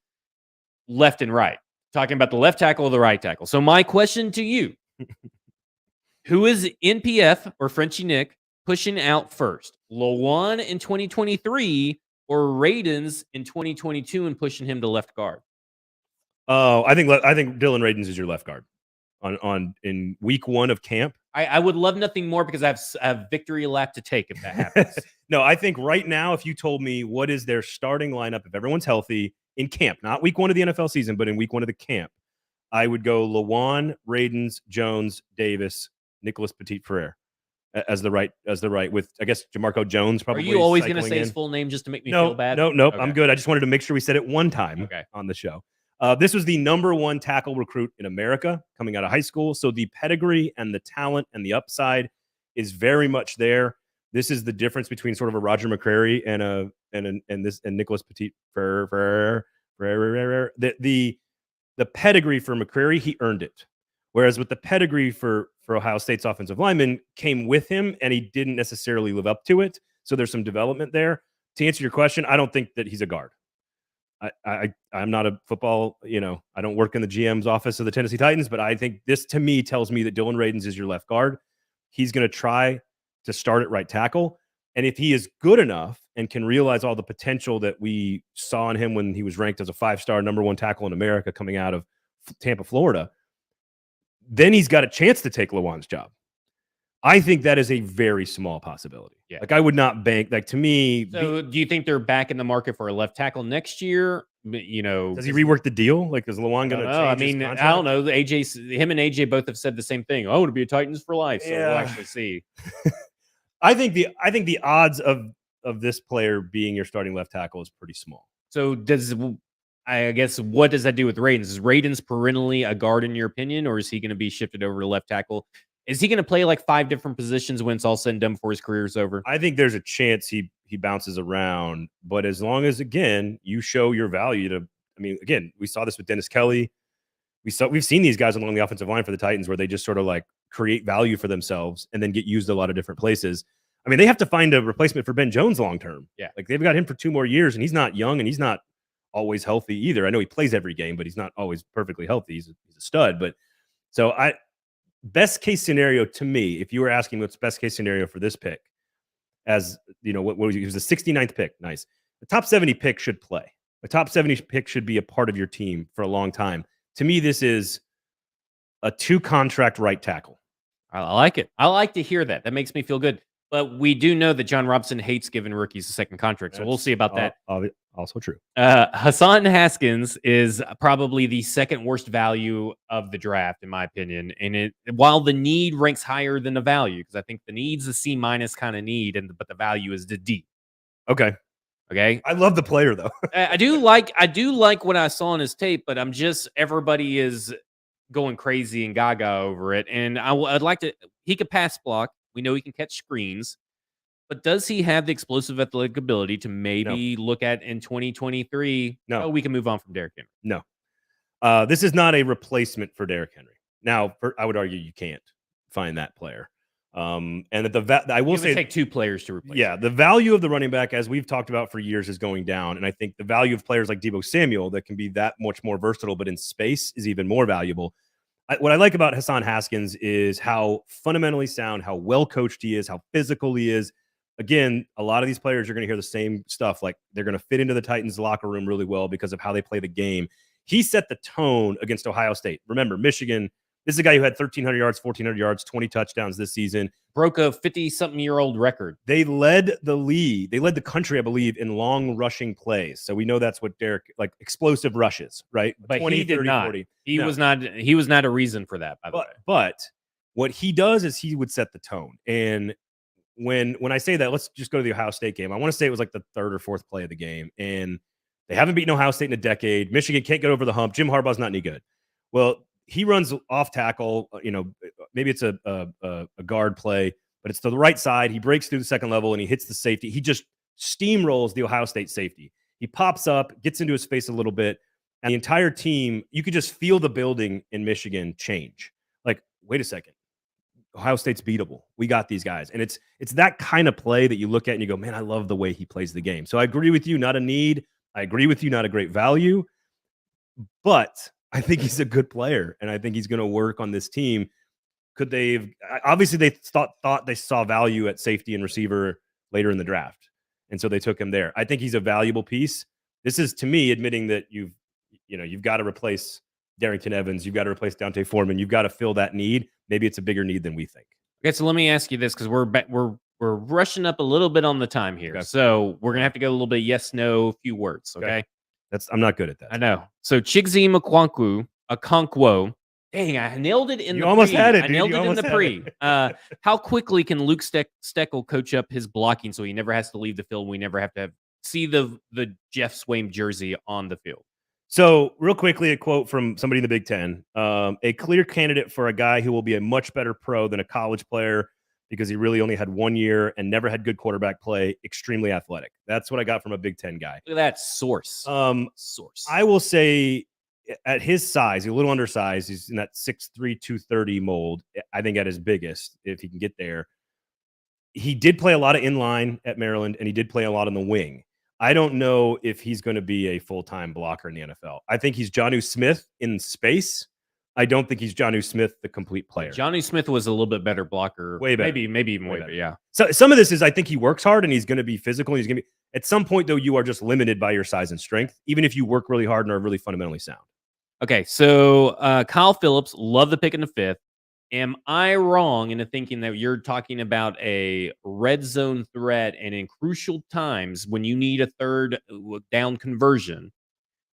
left and right, talking about the left tackle or the right tackle. So my question to you, who is NPF or Frenchie Nick pushing out first? Lawan in 2023 or Radens in 2022 and pushing him to left guard? Oh, I think Dylan Radens is your left guard in week 1 of camp. I would love nothing more because I have victory lap to take if that happens. No, I think right now, if you told me what is their starting lineup if everyone's healthy in camp, not week 1 of the NFL season, but in week 1 of the camp, I would go Lawan, Radens, Jones, Davis, Nicholas Petit-Frere as the right with, I guess, Jamarco Jones probably. Are you always going to say his full name just to make me feel bad? Nope. Okay. I'm good. I just wanted to make sure we said it one time on the show. This was the number 1 tackle recruit in America coming out of high school. So the pedigree and the talent and the upside is very much there. This is the difference between sort of a Roger McCreary and Nicholas Petit-Frere. The pedigree for McCreary, he earned it. Whereas with the pedigree for Ohio State's offensive lineman came with him, and he didn't necessarily live up to it. So there's some development there. To answer your question, I don't think that he's a guard. I'm not a football, I don't work in the GM's office of the Tennessee Titans, but I think this to me tells me that Dylan Radens is your left guard. He's going to try to start at right tackle. And if he is good enough and can realize all the potential that we saw in him when he was ranked as a 5-star number 1 tackle in America coming out of Tampa, Florida, then he's got a chance to take Lawan's job. I think that is a very small possibility. Yeah. Like I would not bank, like to me. So do you think they're back in the market for a left tackle next year? Does he rework the deal? Like, is Lawan going to change his contract? I don't know. Him and AJ both have said the same thing. I want to be a Titans for life. So we'll actually see. I think the odds of this player being your starting left tackle is pretty small. So what does that do with Radens? Is Radens perennially a guard in your opinion, or is he going to be shifted over to left tackle? Is he going to play like 5 different positions when it's all said and done before his career's over? I think there's a chance he bounces around, but as long as, again, you show your value again, we saw this with Dennis Kelly. We've seen these guys along the offensive line for the Titans where they just sort of like create value for themselves and then get used a lot of different places. I mean, they have to find a replacement for Ben Jones long term. Yeah. Like they've got him for 2 more years, and he's not young and he's not always healthy either. I know he plays every game, but he's not always perfectly healthy. He's a stud. But so best case scenario to me, if you were asking what's best case scenario for this pick, as you know, what was he? He was the 69th pick. Nice. The top 70 pick should play. The top 70 pick should be a part of your team for a long time. To me, this is a 2-contract right tackle. I like it. I like to hear that. That makes me feel good. But we do know that John Robinson hates giving rookies a second contract, so we'll see about that. Also true. Hassan Haskins is probably the second worst value of the draft, in my opinion. And while the need ranks higher than the value, because I think the need's a C- kind of need, but the value is the D. Okay. I love the player though. I do like what I saw on his tape, but everybody is going crazy and gaga over it. And I'd like to. He could pass block. We know he can catch screens. But does he have the explosive athletic ability to maybe look at in 2023? No. We can move on from Derrick Henry. No. This is not a replacement for Derrick Henry. Now, I would argue you can't find that player. And that I will say take 2 players to replace. Yeah, the value of the running back, as we've talked about for years, is going down. And I think the value of players like Deebo Samuel that can be that much more versatile, but in space is even more valuable. What I like about Hassan Haskins is how fundamentally sound, how well coached he is, how physical he is. Again, a lot of these players, you're going to hear the same stuff. Like they're going to fit into the Titans locker room really well because of how they play the game. He set the tone against Ohio State. Remember, Michigan, this is a guy who had 1,300 yards, 1,400 yards, 20 touchdowns this season. Broke a 50-something-year-old record. They led the league. They led the country, I believe, in long rushing plays. So we know that's what Derrick, like explosive rushes, right? But 20, he did 30, not. 40. He was not a reason for that, by the way. But what he does is he would set the tone. And when I say that, let's just go to the Ohio State game. I want to say it was like the 3rd or 4th play of the game. And they haven't beaten Ohio State in a decade. Michigan can't get over the hump. Jim Harbaugh's not any good. Well, he runs off tackle. Maybe it's a guard play, but it's to the right side. He breaks through the second level and he hits the safety. He just steamrolls the Ohio State safety. He pops up, gets into his face a little bit, and the entire team, you could just feel the building in Michigan change. Like, wait a second. Ohio State's beatable. We got these guys. And it's that kind of play that you look at and you go, man, I love the way he plays the game. So I agree with you, not a need. I agree with you, not a great value. But I think he's a good player, and I think he's going to work on this team. Could they obviously they thought they saw value at safety and receiver later in the draft, and so they took him there. I think he's a valuable piece. This is, to me, admitting that you've got to replace Darrington Evans, you've got to replace Dante Foreman, you've got to fill that need. Maybe it's a bigger need than we think. Okay, so let me ask you this, because we're rushing up a little bit on the time here, so we're gonna have to go a little bit yes, no, few words. Okay. I'm not good at that. I know. So Chigzim Okonkwo. Dang, I nailed it in you the almost pre. had it. I Dude. nailed you it in the pre. It. How quickly can Luke Steckel coach up his blocking so he never has to leave the field? We never have to see the Jeff Swaim jersey on the field. So real quickly, a quote from somebody in the Big Ten. A clear candidate for a guy who will be a much better pro than a college player because he really only had 1 year and never had good quarterback play, extremely athletic. That's what I got from a Big Ten guy. Look at that source. I will say at his size, he's a little undersized. He's in that 6'3", 230 mold. I think at his biggest, if he can get there. He did play a lot of inline at Maryland, and he did play a lot on the wing. I don't know if he's going to be a full-time blocker in the NFL. I think he's Jonnu Smith in space. I don't think he's Jonnu Smith, the complete player. Jonnu Smith was a little bit better blocker. Way better. Maybe even way better. Yeah. So some of this is I think he works hard and he's going to be physical. He's going to be at some point, though, you are just limited by your size and strength, even if you work really hard and are really fundamentally sound. Okay. So Kyle Phillips, love the pick in the 5th. Am I wrong in thinking that you're talking about a red zone threat and in crucial times when you need a third down conversion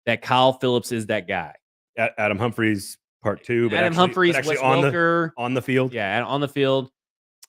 that Kyle Phillips is that guy? Adam Humphries. Part 2, but Adam Humphries, Wes Welker, on the field. Yeah, on the field.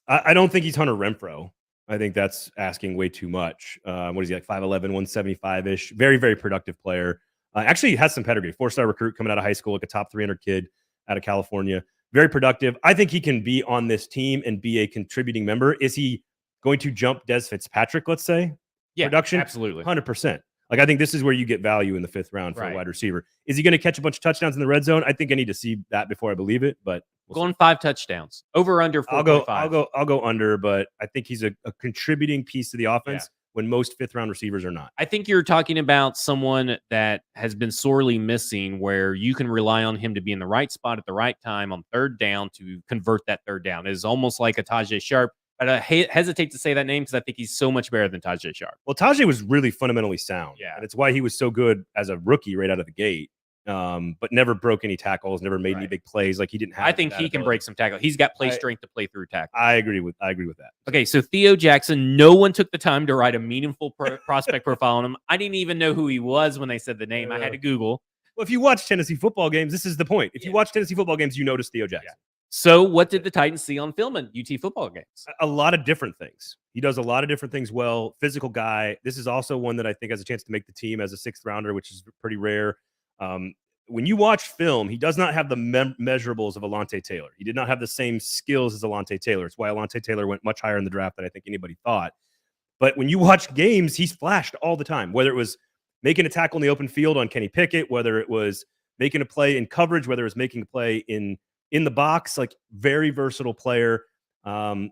I don't think he's Hunter Renfrow. I think that's asking way too much. What is he, like 5'11", 175-ish? Very, very productive player. Actually, he has some pedigree. 4-star recruit coming out of high school, like a top 300 kid out of California. Very productive. I think he can be on this team and be a contributing member. Is he going to jump Des Fitzpatrick, let's say? Yeah, production? Absolutely. 100%. Like, I think this is where you get value in the 5th round for a wide receiver. Is he going to catch a bunch of touchdowns in the red zone? I think I need to see that before I believe it, but Going 5 touchdowns. Over under 4.5. I'll go under, but I think he's a contributing piece to the offense when most fifth-round receivers are not. I think you're talking about someone that has been sorely missing, where you can rely on him to be in the right spot at the right time on third down to convert that third down. It is almost like a Tajay Sharp. But I hesitate to say that name because I think he's so much better than Tajay Sharp. Well, Tajay was really fundamentally sound. Yeah. And it's why he was so good as a rookie right out of the gate. But never broke any tackles, never made any big plays. Like he didn't have. I think he can break some tackles. He's got play strength to play through tackles. I agree with that. Okay, so Theo Jackson, no one took the time to write a meaningful prospect profile on him. I didn't even know who he was when they said the name. I had to Google. Well, if you watch Tennessee football games, this is the point. If you watch Tennessee football games, you notice Theo Jackson. So what did the Titans see on film in UT football games? A lot of different things. He does a lot of different things well. Physical guy. This is also one that I think has a chance to make the team as a sixth rounder, which is pretty rare. When you watch film, he does not have the measurables of Alontae Taylor. He did not have the same skills as Alontae Taylor. It's why Alontae Taylor went much higher in the draft than I think anybody thought. But when you watch games, he's flashed all the time, whether it was making a tackle in the open field on Kenny Pickett, whether it was making a play in coverage, whether it was making a play in the box, like very versatile player. I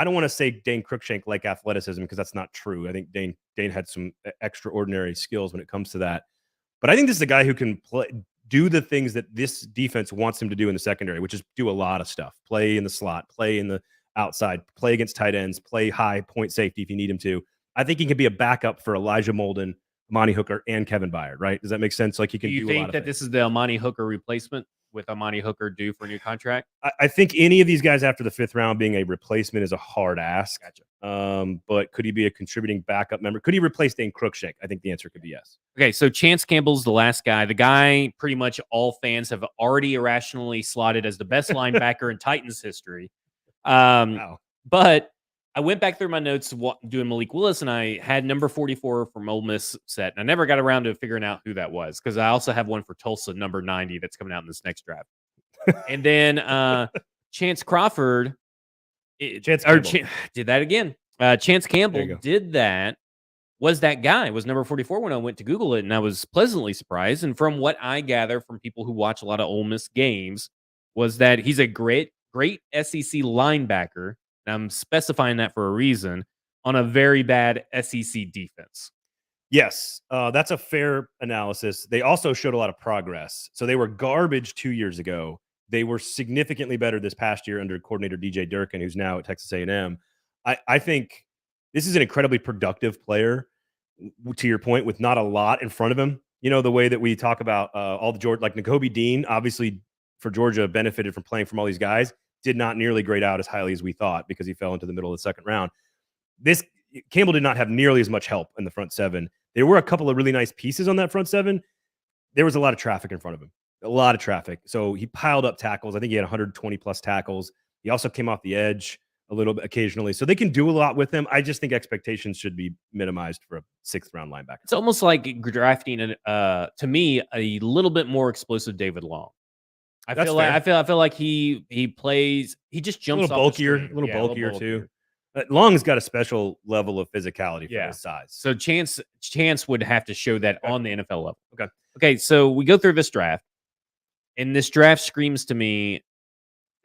don't want to say Dane Cruikshank like athleticism because that's not true. I think Dane had some extraordinary skills when it comes to that. But I think this is a guy who can do the things that this defense wants him to do in the secondary, which is do a lot of stuff. Play in the slot, play in the outside, play against tight ends, play high point safety if you need him to. I think he can be a backup for Elijah Molden, Amani Hooker, and Kevin Byard, right? Does that make sense? Like he can do a lot of things. You think that this is the Amani Hooker replacement with Amani Hooker due for a new contract? I think any of these guys after the fifth round being a replacement is a hard ask. Gotcha. But could he be a contributing backup member? Could he replace Dane Cruikshank? I think the answer could be yes. Okay, so Chance Campbell's the last guy. The guy pretty much all fans have already irrationally slotted as the best linebacker in Titans history. Wow. But I went back through my notes doing Malik Willis, and I had number 44 from Ole Miss set. And I never got around to figuring out who that was because I also have one for Tulsa, number 90, that's coming out in this next draft. And then Chance Crawford did that again. Chance Campbell did that. Was that guy, was number 44 when I went to Google it, and I was pleasantly surprised. And from what I gather from people who watch a lot of Ole Miss games, was that he's a great SEC linebacker. And I'm specifying that for a reason on a very bad SEC defense. Yes, that's a fair analysis. They also showed a lot of progress. So they were garbage 2 years ago. They were significantly better this past year under coordinator DJ Durkin, who's now at Texas A&M. I think this is an incredibly productive player, to your point, with not a lot in front of him. You know, the way that we talk about all the Georgia, like Nakobe Dean, obviously for Georgia benefited from playing from all these guys, did not nearly grade out as highly as we thought because he fell into the middle of the second round. Campbell did not have nearly as much help in the front seven. There were a couple of really nice pieces on that front seven. There was a lot of traffic in front of him, a lot of traffic. So he piled up tackles. I think he had 120 plus tackles. He also came off the edge a little bit occasionally. So they can do a lot with him. I just think expectations should be minimized for a sixth round linebacker. It's almost like drafting, to me, a little bit more explosive David Long. I feel like he plays. He just jumps a little bulkier too. Long's got a special level of physicality for his size. So Chance would have to show that on the NFL level. Okay. So we go through this draft, and this draft screams to me,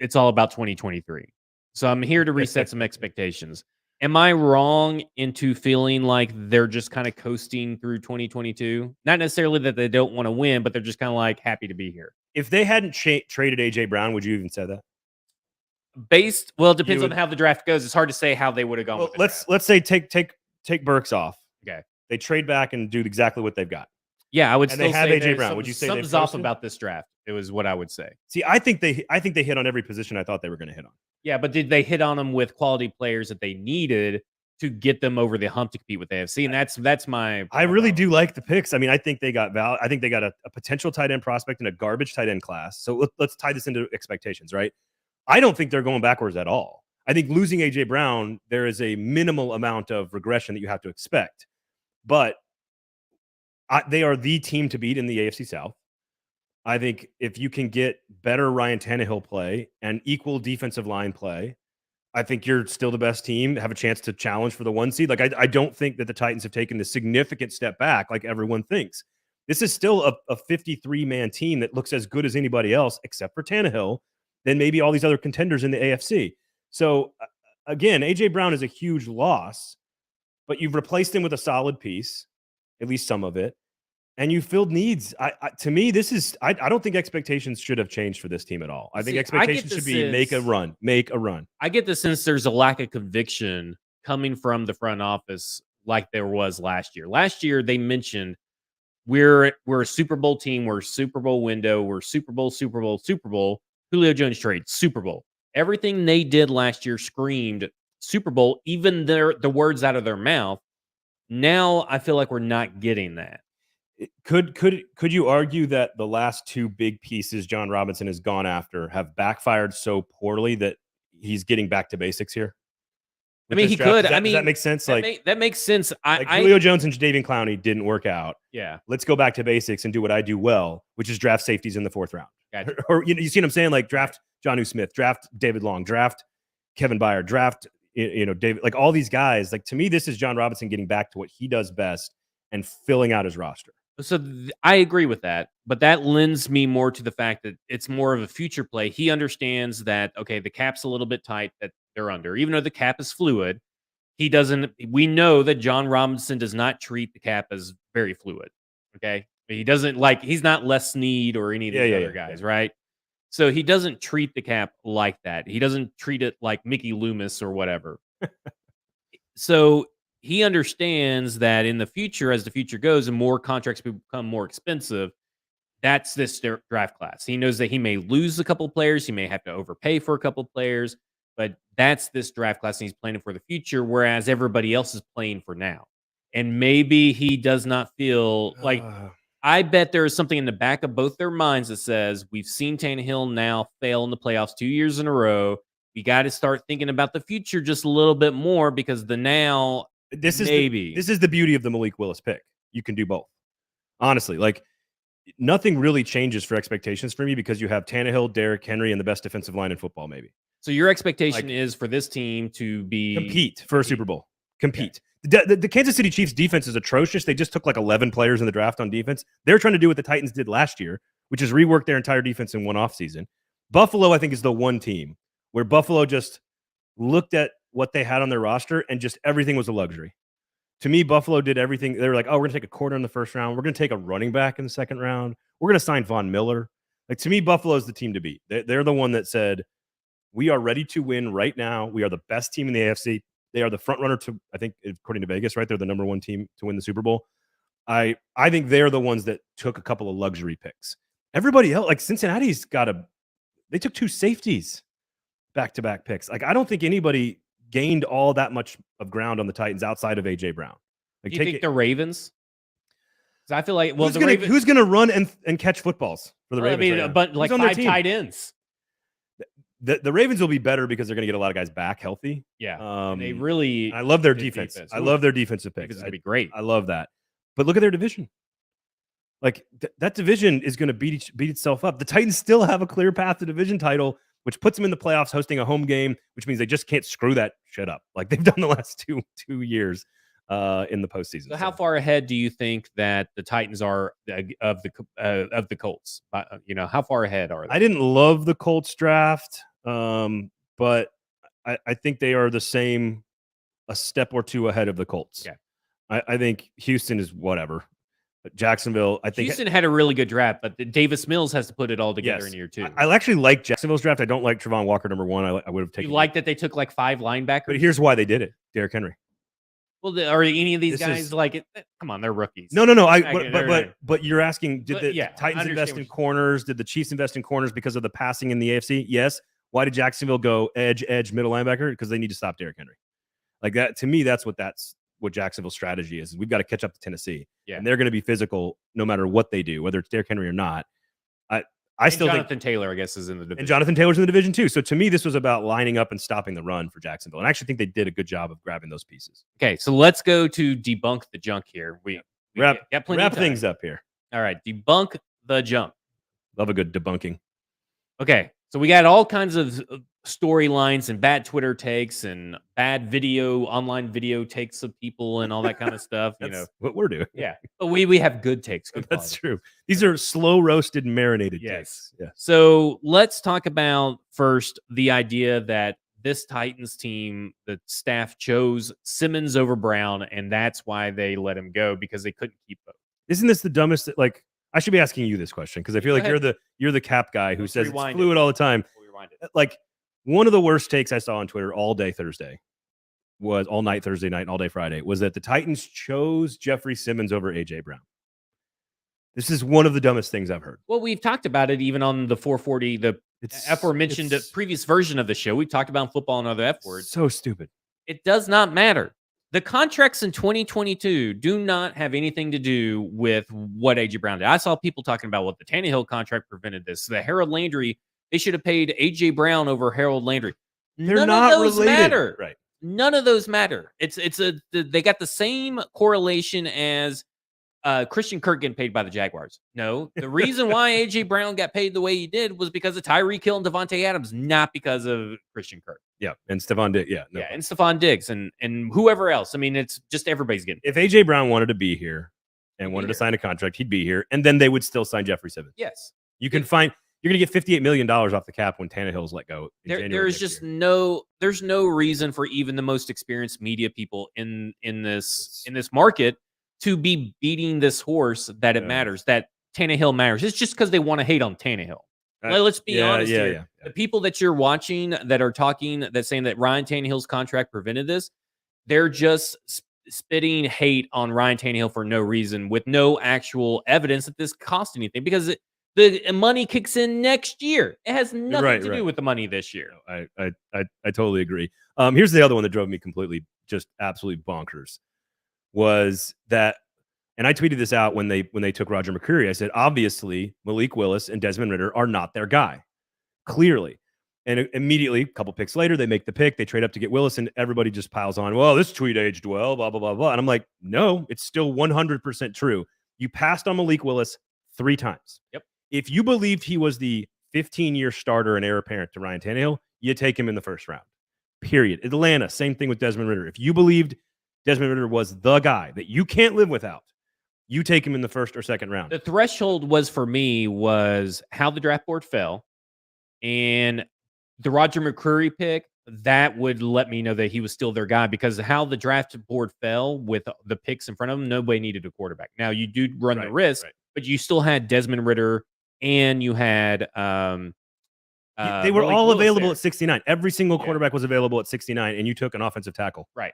it's all about 2023. So I'm here to reset some expectations. Am I wrong into feeling like they're just kind of coasting through 2022? Not necessarily that they don't want to win, but they're just kind of like happy to be here. If they hadn't traded AJ Brown, would you even say that? It depends on how the draft goes. It's hard to say how they would have gone. Let's say take Burks off. Okay, they trade back and do exactly what they've got. Yeah, I would. And still they have say AJ Brown. Would you say something's off about this draft? It was what I would say. See, I think they hit on every position I thought they were going to hit on. Yeah, but did they hit on them with quality players that they needed to get them over the hump to compete with AFC? And that's my. I really do like the picks. I mean, I think they got I think they got a potential tight end prospect and a garbage tight end class. So let's tie this into expectations, right? I don't think they're going backwards at all. I think losing AJ Brown, there is a minimal amount of regression that you have to expect, but they are the team to beat in the AFC South. I think if you can get better Ryan Tannehill play and equal defensive line play, I think you're still the best team, have a chance to challenge for the 1 seed. Like, I don't think that the Titans have taken the significant step back like everyone thinks. This is still a 53-man team that looks as good as anybody else except for Tannehill. than maybe all these other contenders in the AFC. So again, AJ Brown is a huge loss, but you've replaced him with a solid piece, at least some of it, and you filled needs. To me, this is I don't think expectations should have changed for this team at all. I think expectations should be make a run. I get the sense there's a lack of conviction coming from the front office like there was last year. Last year, they mentioned we're a Super Bowl team, we're a Super Bowl window, we're Super Bowl, Super Bowl, Super Bowl. Julio Jones trade, Super Bowl. Everything they did last year screamed Super Bowl, even the words out of their mouth. Now I feel like we're not getting that. Could you argue that the last two big pieces John Robinson has gone after have backfired so poorly that he's getting back to basics here? I mean, he could. Does that make sense? That makes sense. Julio Jones and Jadeveon Clowney didn't work out. Yeah. Let's go back to basics and do what I do well, which is draft safeties in the 4th round. Gotcha. Or you see what I'm saying? Like draft Jonnu Smith, draft David Long, draft Kevin Byard, draft David. Like all these guys. Like to me, this is John Robinson getting back to what he does best and filling out his roster. So I agree with that, but that lends me more to the fact that it's more of a future play. He understands that, okay, the cap's a little bit tight that they're under, even though the cap is fluid. We know that John Robinson does not treat the cap as very fluid. Okay. He's not Les Snead or any of these other guys, right? So he doesn't treat the cap like that. He doesn't treat it like Mickey Loomis or whatever. So he understands that in the future, as the future goes and more contracts become more expensive, that's this draft class. He knows that he may lose a couple players. He may have to overpay for a couple players, but that's this draft class and he's planning for the future, whereas everybody else is playing for now. And maybe he does not feel like I bet there is something in the back of both their minds that says, we've seen Tannehill now fail in the playoffs 2 years in a row. We got to start thinking about the future just a little bit more because the now... This is the beauty of the Malik Willis pick. You can do both. Honestly, like nothing really changes for expectations for me because you have Tannehill, Derrick Henry, and the best defensive line in football, maybe. So your expectation is for this team to compete for a Super Bowl. Compete. Okay. The Kansas City Chiefs defense is atrocious. They just took like 11 players in the draft on defense. They're trying to do what the Titans did last year, which is rework their entire defense in one offseason. Buffalo, I think, is the one team where Buffalo just looked at what they had on their roster and just everything was a luxury. To me, Buffalo did everything. They were like, oh, we're going to take a corner in the 1st round. We're going to take a running back in the 2nd round. We're going to sign Von Miller. Like, to me, Buffalo is the team to beat. They're the one that said, we are ready to win right now. We are the best team in the AFC. They are the front runner to, I think, according to Vegas, right? They're the number 1 team to win the Super Bowl. I think they're the ones that took a couple of luxury picks. Everybody else, like Cincinnati's they took 2 safeties back-to-back picks. Like, I don't think anybody gained all that much of ground on the Titans outside of AJ Brown. Like, do you think the Ravens? Because I feel like who's gonna run and catch footballs for the Ravens? I mean, but like 5 tight ends. The Ravens will be better because they're going to get a lot of guys back healthy. Yeah, and they really. I love their defense. I love their defensive picks. It's going to be great. I love that. But look at their division. Like that division is going to beat itself up. The Titans still have a clear path to division title, which puts them in the playoffs, hosting a home game, which means they just can't screw that shit up like they've done the last two years in the postseason. So, how far ahead do you think that the Titans are of the Colts? How far ahead are they? I didn't love the Colts draft, but I think they are the same, a step or two ahead of the Colts. Yeah, I think Houston is whatever. Jacksonville, I think Houston had a really good draft, but Davis Mills has to put it all together in year 2. I actually like Jacksonville's draft. I don't like Travon Walker number 1. I would have taken. You like that they took like 5 linebackers, but here's why they did it: Derrick Henry. Well, are any of these guys like it? Come on, they're rookies. No. But you're asking, did the Titans invest in corners? Did the Chiefs invest in corners because of the passing in the AFC? Yes. Why did Jacksonville go edge, middle linebacker? Because they need to stop Derrick Henry. Like that, to me, that's what Jacksonville's strategy is. We've got to catch up to Tennessee. Yeah. And they're going to be physical no matter what they do, whether it's Derrick Henry or not. I still think Jonathan Taylor, I guess, is in the division. And Jonathan Taylor's in the division too. So to me, this was about lining up and stopping the run for Jacksonville. And I actually think they did a good job of grabbing those pieces. Okay, so let's go to debunk the junk here. We wrap plenty things up here. All right, debunk the junk. Love a good debunking. Okay, so we got all kinds of storylines and bad Twitter takes and bad online video takes of people and all that kind of stuff. That's what we're doing. Yeah, but we have good takes. Good That's quality. true. These are slow roasted, marinated takes. Yeah. So let's talk about first the idea that this Titans team, the staff chose Simmons over Brown, and that's why they let him go because they couldn't keep both. Isn't this the dumbest? Like, I should be asking you this question because I feel like you're the cap guy who says it's fluid all the time. Like, one of the worst takes I saw on Twitter all day Thursday was all night Thursday night and all day Friday was that the Titans chose Jeffrey Simmons over AJ Brown. This is one of the dumbest things I've heard. Well, we've talked about it even on the 440, the aforementioned previous version of the show. We've talked about football and other F words. So stupid. It does not matter. The contracts in 2022 do not have anything to do with what A.J. Brown did. I saw people talking about what the Tannehill contract prevented this. The Harold Landry, they should have paid A.J. Brown over Harold Landry. None of those matter. Right. None of those matter. They got the same correlation as Christian Kirk getting paid by the Jaguars. No, the reason why A.J. Brown got paid the way he did was because of Tyreek Hill and Devontae Adams, not because of Christian Kirk. Yeah, and Stephon Diggs. Yeah, and Stephon Diggs and whoever else. I mean, it's just everybody's getting. If A.J. Brown wanted to be here and wanted to sign a contract, he'd be here, and then they would still sign Jeffrey Simmons. Yes, you can find. You're going to get $58 million off the cap when Tannehill's let go. There's just no reason for even the most experienced media people in this market to be beating this horse that it matters, that Tannehill matters. It's just because they want to hate on Tannehill. Let's be honest here. Yeah. The people that you're watching that are talking, that saying that Ryan Tannehill's contract prevented this, they're just spitting hate on Ryan Tannehill for no reason with no actual evidence that this cost anything because the money kicks in next year. It has nothing to do with the money this year. I totally agree. Here's the other one that drove me completely just absolutely bonkers. Was that, and I tweeted this out when they took Roger McCreary. I said, obviously, Malik Willis and Desmond Ridder are not their guy, clearly. And immediately, a couple picks later, they make the pick. They trade up to get Willis, and everybody just piles on. Well, this tweet aged well, blah blah blah blah. And I'm like, no, it's still 100% true. You passed on Malik Willis 3 times. Yep. If you believed he was the 15-year starter and heir apparent to Ryan Tannehill, you take him in the first round. Period. Atlanta, same thing with Desmond Ridder. If you believed Desmond Ridder was the guy that you can't live without, you take him in the first or second round. The threshold was how the draft board fell, and the Roger McCreary pick, that would let me know that he was still their guy because how the draft board fell with the picks in front of him, nobody needed a quarterback. Now, you do run the risk, but you still had Desmond Ridder and you had they were all available at 69. Every single quarterback was available at 69, and you took an offensive tackle. Right.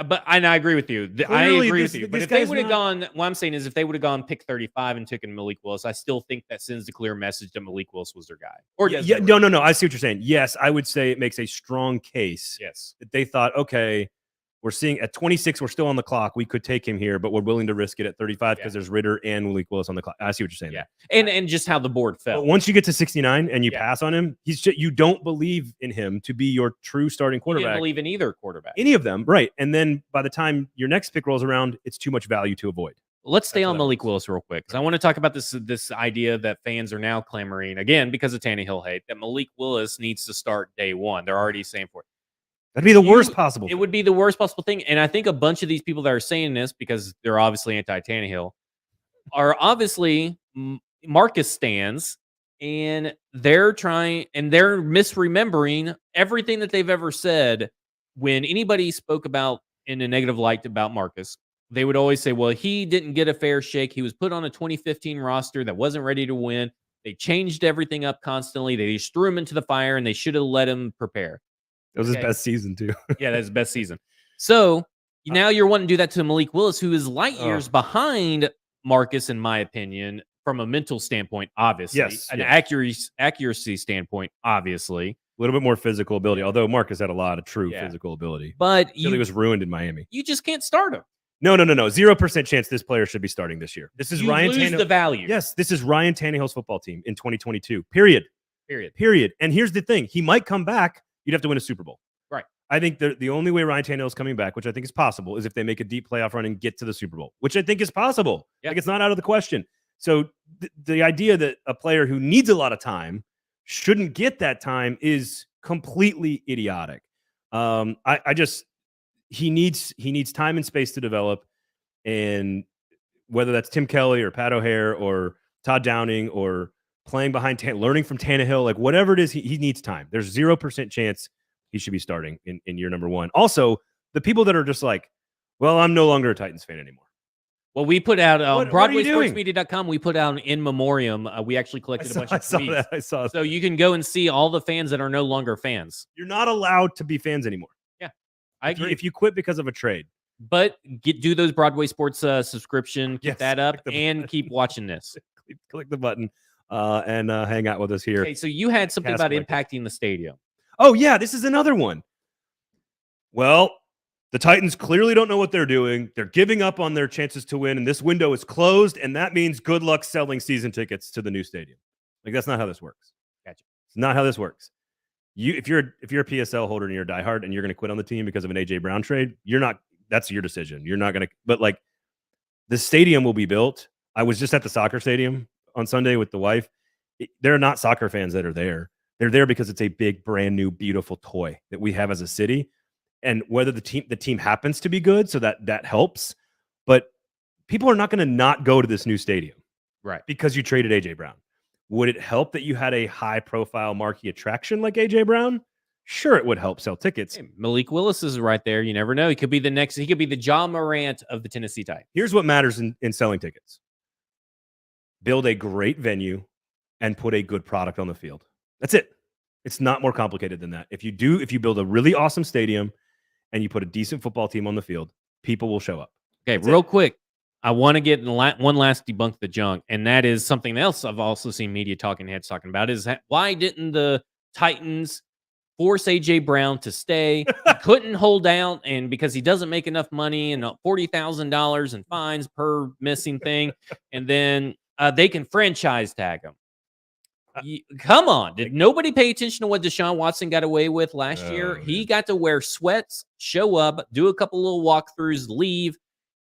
But I agree with you. I agree with you. But if they would have gone, what I'm saying is if they would have gone pick 35 and taken Malik Willis, I still think that sends the clear message that Malik Willis was their guy. Or no. I see what you're saying. Yes, I would say it makes a strong case. Yes. That they thought, okay, we're seeing at 26, we're still on the clock. We could take him here, but we're willing to risk it at 35 because there's Ridder and Malik Willis on the clock. I see what you're saying. Yeah. And just how the board fell. But once you get to 69 and you pass on him, you don't believe in him to be your true starting quarterback. You didn't believe in either quarterback. Any of them, right. And then by the time your next pick rolls around, it's too much value to avoid. Let's stay on Malik Willis real quick because I want to talk about this idea that fans are now clamoring, again, because of Tannehill hate, that Malik Willis needs to start day one. They're already saying for it. That'd be the worst possible thing. It would be the worst possible thing. And I think a bunch of these people that are saying this, because they're obviously anti-Tannehill, are obviously Marcus stands, and they're misremembering everything that they've ever said. When anybody spoke about in a negative light about Marcus, they would always say, well, he didn't get a fair shake. He was put on a 2015 roster that wasn't ready to win. They changed everything up constantly. They just threw him into the fire, and they should have let him prepare. It was his best season, too. Yeah, that's his best season. So now you're wanting to do that to Malik Willis, who is light years behind Marcus, in my opinion, from a mental standpoint, obviously. An accuracy standpoint, obviously. A little bit more physical ability, although Marcus had a lot of true physical ability. But he was ruined in Miami. You just can't start him. No. 0% chance this player should be starting this year. This is Ryan Tannehill. The value. Yes, this is Ryan Tannehill's football team in 2022. Period. And here's the thing. He might come back. You'd have to win a Super Bowl. Right. I think the only way Ryan Tannehill is coming back, which I think is possible, is if they make a deep playoff run and get to the Super Bowl, which I think is possible. Like, it's not out of the question. So the idea that a player who needs a lot of time shouldn't get that time is completely idiotic. I just he needs time and space to develop, and whether that's Tim Kelly or Pat O'Hare or Todd Downing or playing behind learning from Tannehill, like whatever it is, he needs time. There's 0% chance he should be starting in year number 1. Also, the people that are just like, well, I'm no longer a Titans fan anymore. Well, we put out BroadwaySportsMedia.com. We put out an in memoriam. We actually collected a bunch of tweets. I saw that. So you can go and see all the fans that are no longer fans. You're not allowed to be fans anymore. Yeah, I agree. If you quit because of a trade. But do those Broadway Sports subscription, keep that up, and keep watching this. Click the button and hang out with us here. Okay, so you had something about impacting the stadium. Oh, yeah, this is another one. Well, the Titans clearly don't know what they're doing. They're giving up on their chances to win, and this window is closed, and that means good luck selling season tickets to the new stadium. Like, that's not how this works. Gotcha. It's not how this works. If you're a PSL holder and you're a diehard and you're going to quit on the team because of an AJ Brown trade, you're not. That's your decision. You're not going to. But like, the stadium will be built. I was just at the soccer stadium on Sunday with the wife. There are not soccer fans that are there. They're there because it's a big, brand new, beautiful toy that we have as a city. And whether the team happens to be good, so that helps. But people are not going to not go to this new stadium, right? Because you traded AJ Brown. Would it help that you had a high-profile marquee attraction like AJ Brown? Sure, it would help sell tickets. Hey, Malik Willis is right there. You never know. He could be the next. He could be the John Morant of the Tennessee Titans. Here's what matters in selling tickets: build a great venue and put a good product on the field. That's it. It's not more complicated than that. If you build a really awesome stadium and you put a decent football team on the field, people will show up. Okay, real quick, I want to get one last debunk the junk, and that is something else I've also seen media talking heads talking about is why didn't the Titans force AJ Brown to stay? He couldn't hold out, and because he doesn't make enough money and $40,000 in fines per missing thing, and then they can franchise tag him. Come on. Did nobody pay attention to what Deshaun Watson got away with last year? Man. He got to wear sweats, show up, do a couple little walkthroughs, leave,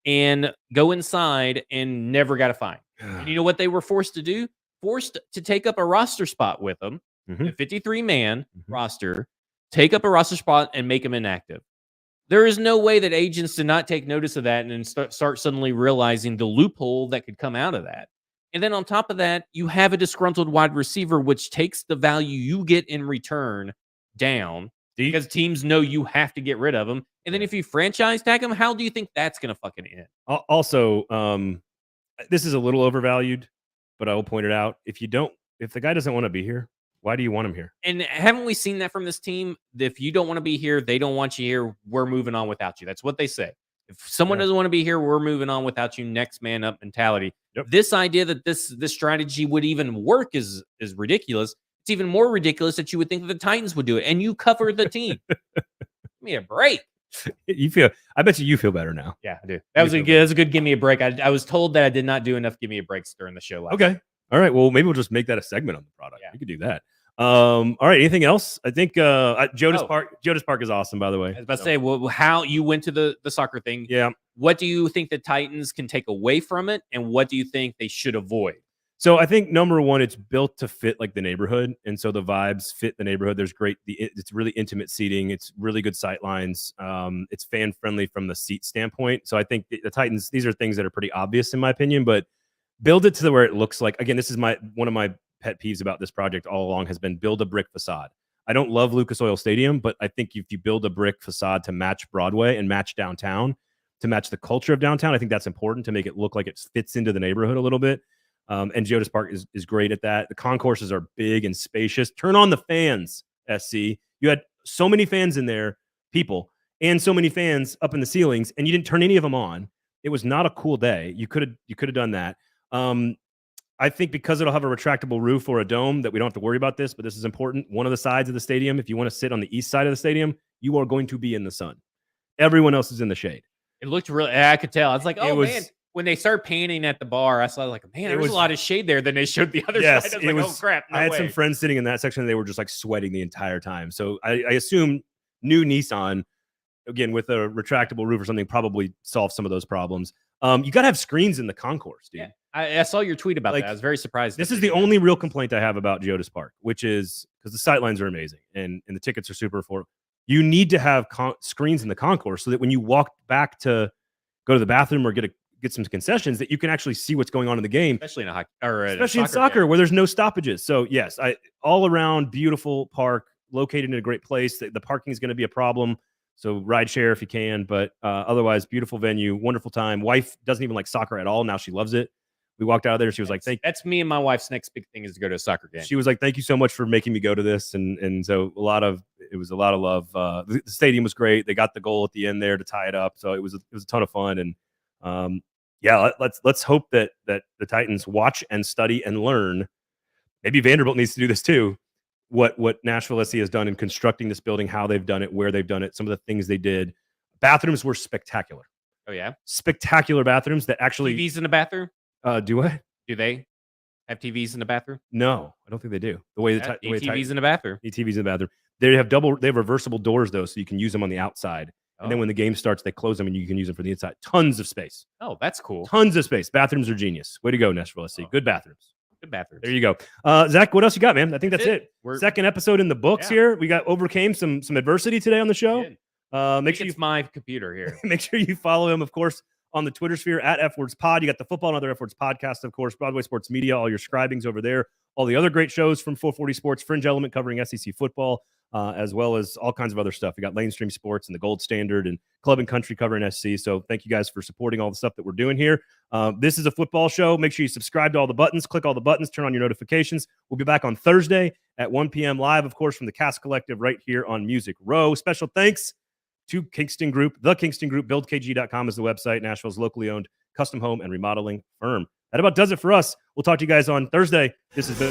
and go inside and never got a fine. And you know what they were forced to do? Forced to take up a roster spot with him, a 53-man roster, take up a roster spot and make him inactive. There is no way that agents did not take notice of that and then start suddenly realizing the loophole that could come out of that. And then on top of that, you have a disgruntled wide receiver, which takes the value you get in return down because teams know you have to get rid of him. And then if you franchise tag him, how do you think that's going to fucking end? Also, this is a little overvalued, but I will point it out. If the guy doesn't want to be here, why do you want him here? And haven't we seen that from this team? If you don't want to be here, they don't want you here. We're moving on without you. That's what they say. If someone doesn't want to be here, we're moving on without you. Next man up mentality. Yep. This idea that this strategy would even work is ridiculous. It's even more ridiculous that you would think that the Titans would do it, and you cover the team. Give me a break. I bet you feel better now. Yeah, I do. That was a good give me a break. I was told that I did not do enough give me a breaks during the show last week. All right. Well, maybe we'll just make that a segment on the product. Yeah. You could do that. All right. Anything else? I think Jonas Park is awesome, by the way. I was about to say, well, how you went to the soccer thing. Yeah. What do you think the Titans can take away from it, and what do you think they should avoid? So I think number one, it's built to fit like the neighborhood, and so the vibes fit the neighborhood. There's it's really intimate seating. It's really good sight lines. It's fan friendly from the seat standpoint. So I think the Titans, these are things that are pretty obvious in my opinion, but build it to where it looks like. Again, this is one of my pet peeves about this project all along has been build a brick facade. I don't love Lucas Oil Stadium, but I think if you build a brick facade to match Broadway and match downtown, to match the culture of downtown, I think that's important to make it look like it fits into the neighborhood a little bit. And Jonas Park is great at that. The concourses are big and spacious. Turn on the fans, SC. You had so many fans in there, people, and so many fans up in the ceilings, and you didn't turn any of them on. It was not a cool day. You could have done that. I think because it'll have a retractable roof or a dome that we don't have to worry about this, but this is important. One of the sides of the stadium, if you want to sit on the east side of the stadium, you are going to be in the sun. Everyone else is in the shade. It looked really, I could tell. I was like, man, when they started painting at the bar, I saw like, man, there was a lot of shade there. Then they showed the other side. I was like, oh crap. I had some friends sitting in that section and they were just like sweating the entire time. So I assume new Nissan, again, with a retractable roof or something, probably solve some of those problems. You got to have screens in the concourse, dude. Yeah. I saw your tweet about that. I was very surprised. This is the only real complaint I have about Geodis Park, which is because the sightlines are amazing and the tickets are super affordable. You need to have screens in the concourse so that when you walk back to go to the bathroom or get some concessions, that you can actually see what's going on in the game, especially in a hockey or especially in soccer where there's no stoppages. So yes, all around beautiful park, located in a great place. The parking is going to be a problem. So ride share if you can, but otherwise beautiful venue, wonderful time. Wife doesn't even like soccer at all. Now she loves it. We walked out of there and she was like, that's me and my wife's next big thing is to go to a soccer game. She was like, thank you so much for making me go to this. And so it was a lot of love. The stadium was great. They got the goal at the end there to tie it up. So it was a ton of fun. And let's hope that the Titans watch and study and learn. Maybe Vanderbilt needs to do this too. What Nashville SC has done in constructing this building, how they've done it, where they've done it, some of the things they did. Bathrooms were spectacular. Oh yeah, spectacular bathrooms that actually TVs in the bathroom. Do what? Do they have TVs in the bathroom? No, I don't think they do. The way TVs in the bathroom. TVs in the bathroom. They have reversible doors though, so you can use them on the outside. And then when the game starts, they close them and you can use them for the inside. Tons of space. Oh, that's cool. Tons of space. Bathrooms are genius. Way to go, Nashville SC. Good bathrooms. Good bathrooms. There you go. Zach, what else you got, man? I think that's it. Second episode in the books here. We overcame some adversity today on the show. Make sure it's my computer here. Make sure you follow him, of course, on the Twitter sphere at FWordsPod. You got the Football and Other F Words podcast, of course, Broadway Sports Media, all your scribings over there, all the other great shows from 440 Sports, Fringe Element covering SEC football, as well as all kinds of other stuff. We got Lamestream Sports and the Gold Standard and Club and Country covering SC. So thank you guys for supporting all the stuff that we're doing here. This is a football show. Make sure you subscribe to all the buttons, click all the buttons, turn on your notifications. We'll be back on Thursday at 1 p.m. live, of course, from the Cast Collective right here on Music Row. Special thanks to Kingston Group. The Kingston Group, buildkg.com is the website, Nashville's locally owned custom home and remodeling firm. That about does it for us. We'll talk to you guys on Thursday. This is the